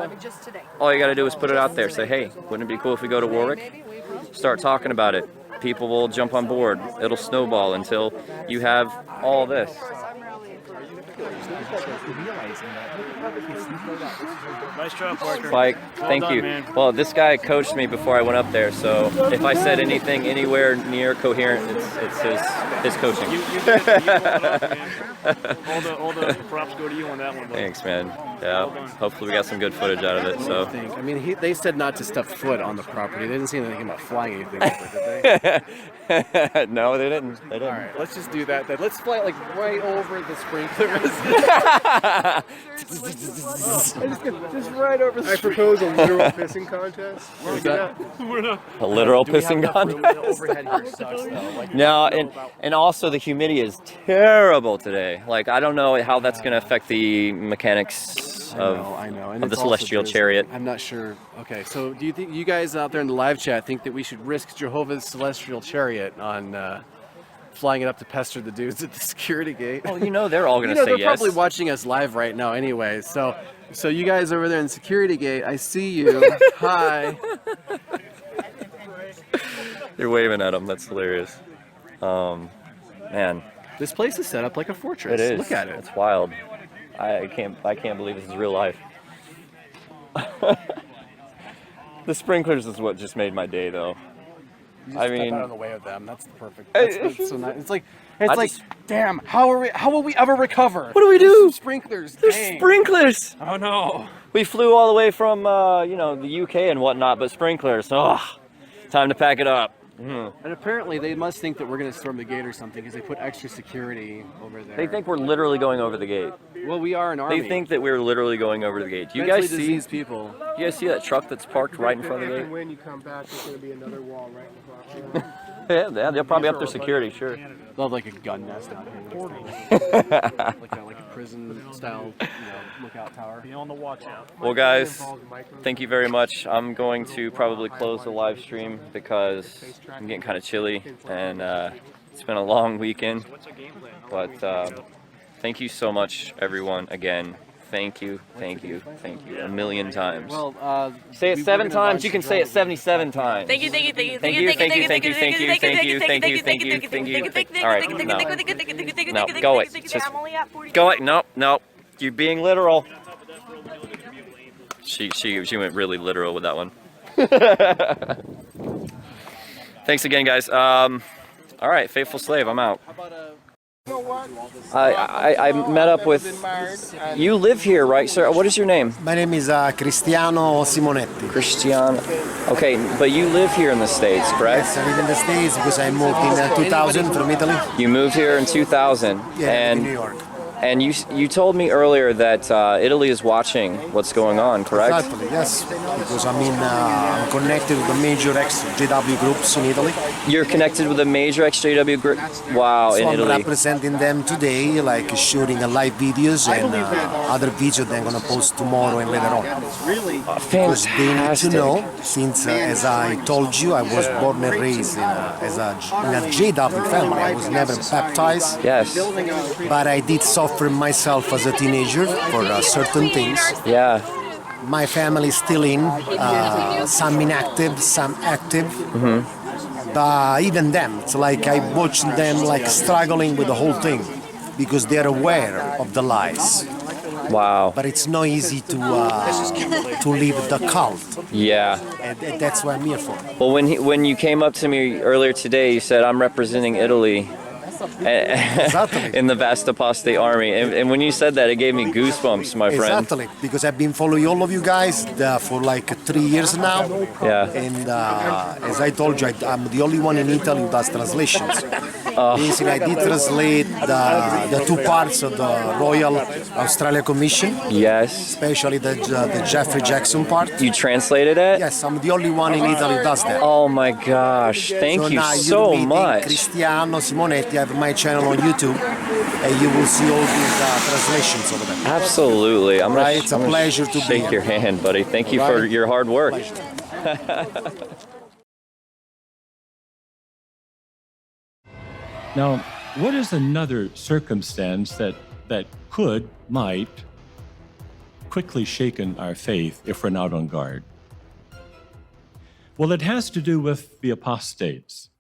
All you got to do is put it out there. Say, hey, wouldn't it be cool if we go to Warwick? Start talking about it. People will jump on board. It'll snowball until you have all this. Nice job, Parker. Spike, thank Well you. done, man. Well, this guy coached me before I went up there, so if I said anything anywhere near coherent, it's his coaching. All the props go to you on that one, bro. Thanks, man. Yeah, hopefully we got some good footage out of it. So. I mean, they said not to step foot on the property. They didn't say anything about flying anything over, did they? No, they didn't. They didn't. All right, let's just do that. Then let's fly it like right over the sprinklers. just right over the. I propose a literal pissing contest. A literal pissing contest? Overhead here sucks, though. Like, No, and also the humidity is terrible today. Like, I don't know how that's going to affect the mechanics I know. And of the it's also celestial just- chariot. I'm not sure. Okay, so do you think you guys out there in the live chat think that we should risk Jehovah's celestial chariot on flying it up to pester the dudes at the security gate? Well, you know they're all going to say they're yes. probably watching us live right now anyway. So you guys over there in the security gate, I see you. Hi. You're waving at them. That's hilarious. Man, this place is set up like a fortress. it is. Look at it. It's wild. I can't believe this is real life. The sprinklers is what just made my day, though. You just I step mean, out of the way of them. That's the perfect. Hey, That's so nice. It's like I damn. How will we ever recover? What do we do? There's sprinklers. There's dang. sprinklers. Oh no. We flew all the way from the UK and whatnot, but sprinklers. Oh, time to pack it up. And apparently they must think that we're going to storm the gate or something because they put extra security over there. They think we're literally going over the gate. Well, we are an army. They think that we're literally going over the gate. Do you Mentally guys see? diseased people. You guys see that truck that's parked right in front of the And gate? when you come back, there's going to be another wall right in the property. Yeah, they'll probably up their security, sure. They'll have like a gun nest out here. like a prison style, lookout tower. Be on the watch out. Well, guys, thank you very much. I'm going to probably close the live stream because I'm getting kind of chilly and it's been a long weekend. But thank you so much, everyone. Again, thank you a million times. Well, say it 7 times. You can say it 77 times. Thank you. All right, no, go it. Just go it. No. You're being literal. She went really literal with that one. Thanks again, guys. All right, faithful slave. I'm out. I met up with. You live here, right, sir? What is your name? My name is Cristiano Simonetti. Cristiano. Okay, but you live here in the States, correct? Yes, I live in the States because I moved in 2000 from Italy. You moved here in 2000. Yeah, and in New York. And you told me earlier that Italy is watching what's going on, correct? Exactly, yes. Because I'm connected with the major ex-JW groups in Italy. You're connected with a major ex-JW group? Wow, So in I'm Italy. representing them today, like shooting live videos and other videos they're going to post tomorrow and later on. Because they need to know, since as I told you, I was born and raised in a JW family. I was never baptized. Yes. But I did suffer myself as a teenager for certain things. Yeah. My family is still in, some inactive, some active. But even them, it's like I watch them like struggling with the whole thing because they're aware of the lies. Wow. But it's not easy to leave the cult. Yeah. And that's what I'm here for. Well, when you came up to me earlier today, you said, I'm representing Italy. In the Vast Apostate Army, and when you said that, it gave me goosebumps, my friend. Exactly, because I've been following all of you guys for like 3 years now. Yeah. And as I told you, I'm the only one in Italy who does translations. Basically, I did translate the two parts of the Royal Australia Commission. Yes. Especially the Jeffrey Jackson part. You translated it? Yes, I'm the only one in Italy who does that. Oh my gosh, thank you now so much. Cristiano Simonetti, I have my channel on YouTube, and you will see all these translations over there. Absolutely. It's a pleasure to shake your hand, buddy. Thank you for your hard work. Now, what is another circumstance that might quickly shaken our faith if we're not on guard? Well, it has to do with the apostates.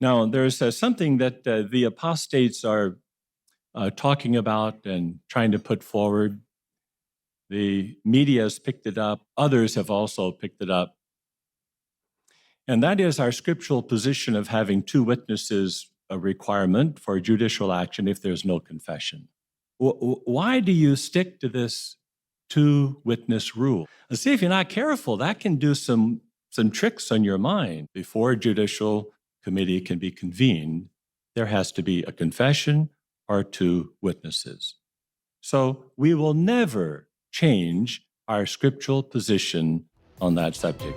Now, there's something that the apostates are talking about and trying to put forward. The media has picked it up. Others have also picked it up. And that is our scriptural position of having two witnesses a requirement for judicial action if there's no confession. Why do you stick to this two-witness rule? And see, if you're not careful, that can do some tricks on your mind. Before a judicial committee can be convened, there has to be a confession or two witnesses. So we will never change our scriptural position on that subject.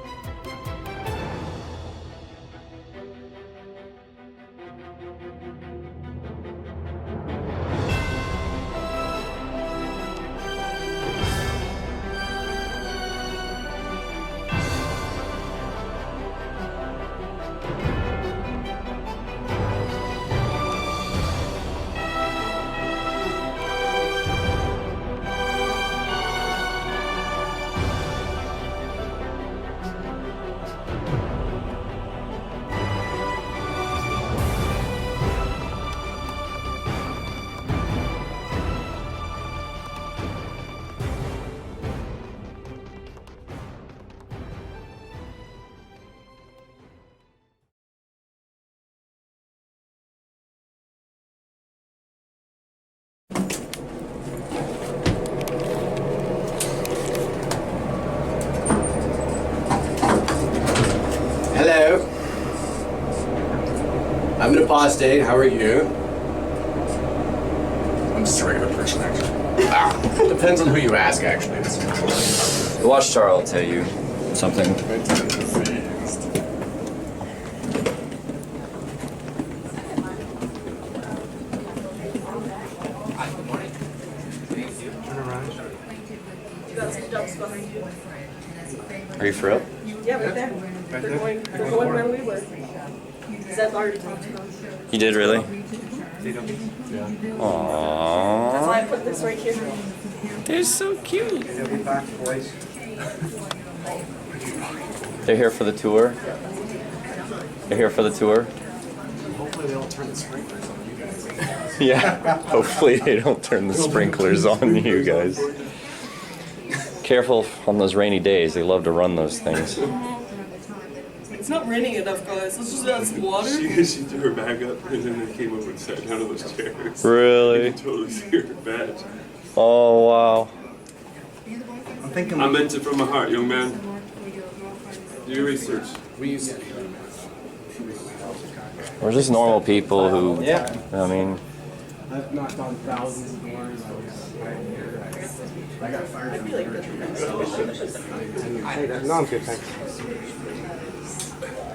Hello. I'm an apostate. How are you? I'm just a regular person, actually. Depends on who you ask, actually. The Watchtower will tell you something. Are you for real? Yeah, right there. They're going where we were. Zeb already talked to them. You did really? That's Aww. why I put this right here. They're so cute. They're here for the tour. They're here for the tour. Hopefully they don't turn the sprinklers on you guys. Yeah. Hopefully they don't turn the sprinklers on you guys. Careful on those rainy days. They love to run those things. It's not raining enough, guys. Let's just add some water. She threw her bag up and then they came over and sat down on those chairs. Really? You can totally see her badge. Oh, wow. I meant it from my heart, young man. Do your research. We use it. We're just normal people who, I mean... I've knocked on thousands of doors. I got fired from the No, I'm good, thanks.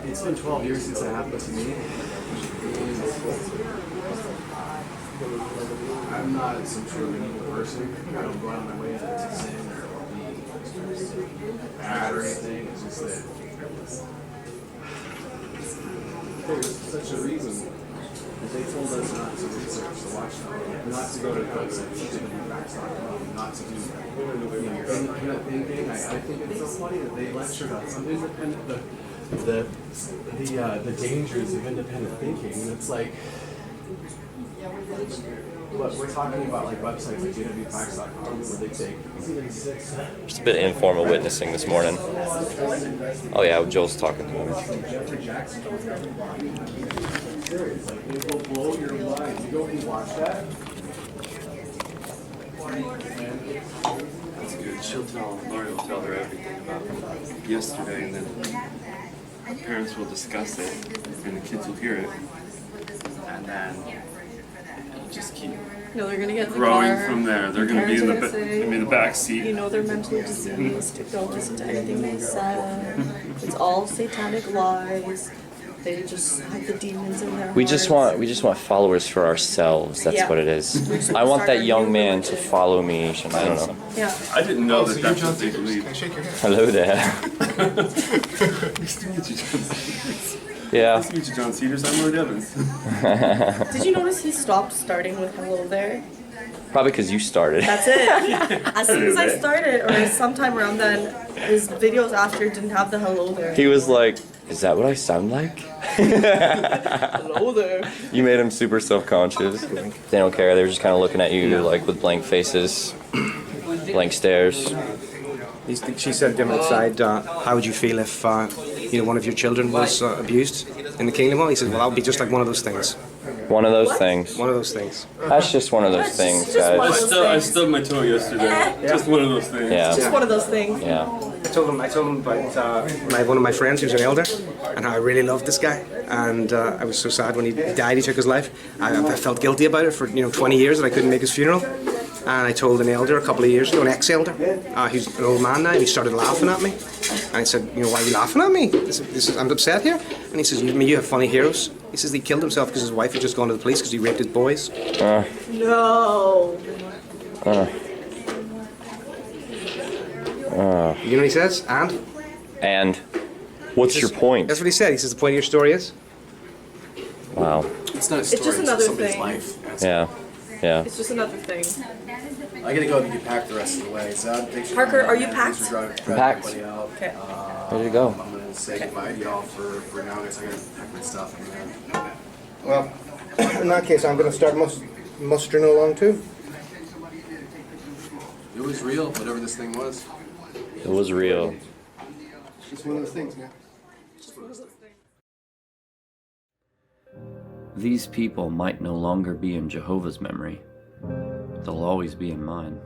It's been 12 years since that happened to me. I'm not some truly evil person. I don't go out of my way to sin or be bad or anything. It's just that there's such a reason that they told us not to research the Watchtower, not to go to websites, not to do independent thinking. I think it's so funny that they lectured us on independent the dangers of independent thinking, and it's like, what we're talking about, like websites like jwfacts.com where they take Just a bit of informal witnessing this morning. Oh yeah, Joel's talking to him. Jeffrey Jackson. Serious, like it will blow your mind. You go and watch that. That's good. She'll tell, Lori will tell her everything about yesterday and then parents will discuss it, and the kids will hear it, and then it'll just keep No, they're gonna get in the growing car. from there. They're gonna be in the back seat. You know they're mentally diseased. Don't listen to anything they say. It's all satanic lies. They just have the demons in their We just want followers for ourselves. That's Yeah. what it is. I want that young man to follow me. I don't know. Yeah. I didn't know that that's what they believe. Hello there. Nice to meet you, John Cedars. Yeah. Nice to meet you, John Cedars. I'm Lloyd Evans. Did you notice he stopped starting with hello there? Probably because you started. That's it. As soon as I started, or sometime around then, his videos after didn't have the hello there. He was like, "Is that what I sound like?" Hello there. You made him super self-conscious. They don't care. They're just kind of looking at you like with blank faces, blank stares. She said to him outside, how would you feel if one of your children was abused in the kingdom? He said, well, that would be just like one of those things. One of those things. One of those things. That's just one of those things, guys. I stubbed my toe yesterday. Just one of those things. Yeah. Just one of those things. Yeah. I told him about one of my friends who's an elder, and how I really loved this guy. And I was so sad when he died. He took his life. I felt guilty about it for 20 years that I couldn't make his funeral. And I told an elder a couple of years ago, an ex-elder, he's an old man now, and he started laughing at me. And I said, why are you laughing at me? I'm upset here. And he says, you have funny heroes. He says he killed himself because his wife had just gone to the police because he raped his boys. No. You know what he says? And? What's your point? That's what he said. He says the point of your story is? Wow. It's not a story, It's just another somebody's thing. life. Yeah. Yeah. It's just another thing. I gotta go and get packed the rest of the way. So Parker, are you packed? I'm packed. Okay. Ready to go. I'm gonna say goodbye to y'all for now. I guess I gotta pack my stuff. Well, in that case, I'm going to start mustering along too. It was real, whatever this thing was. It was real. It's one of those things, man. These people might no longer be in Jehovah's memory. They'll always be in mine.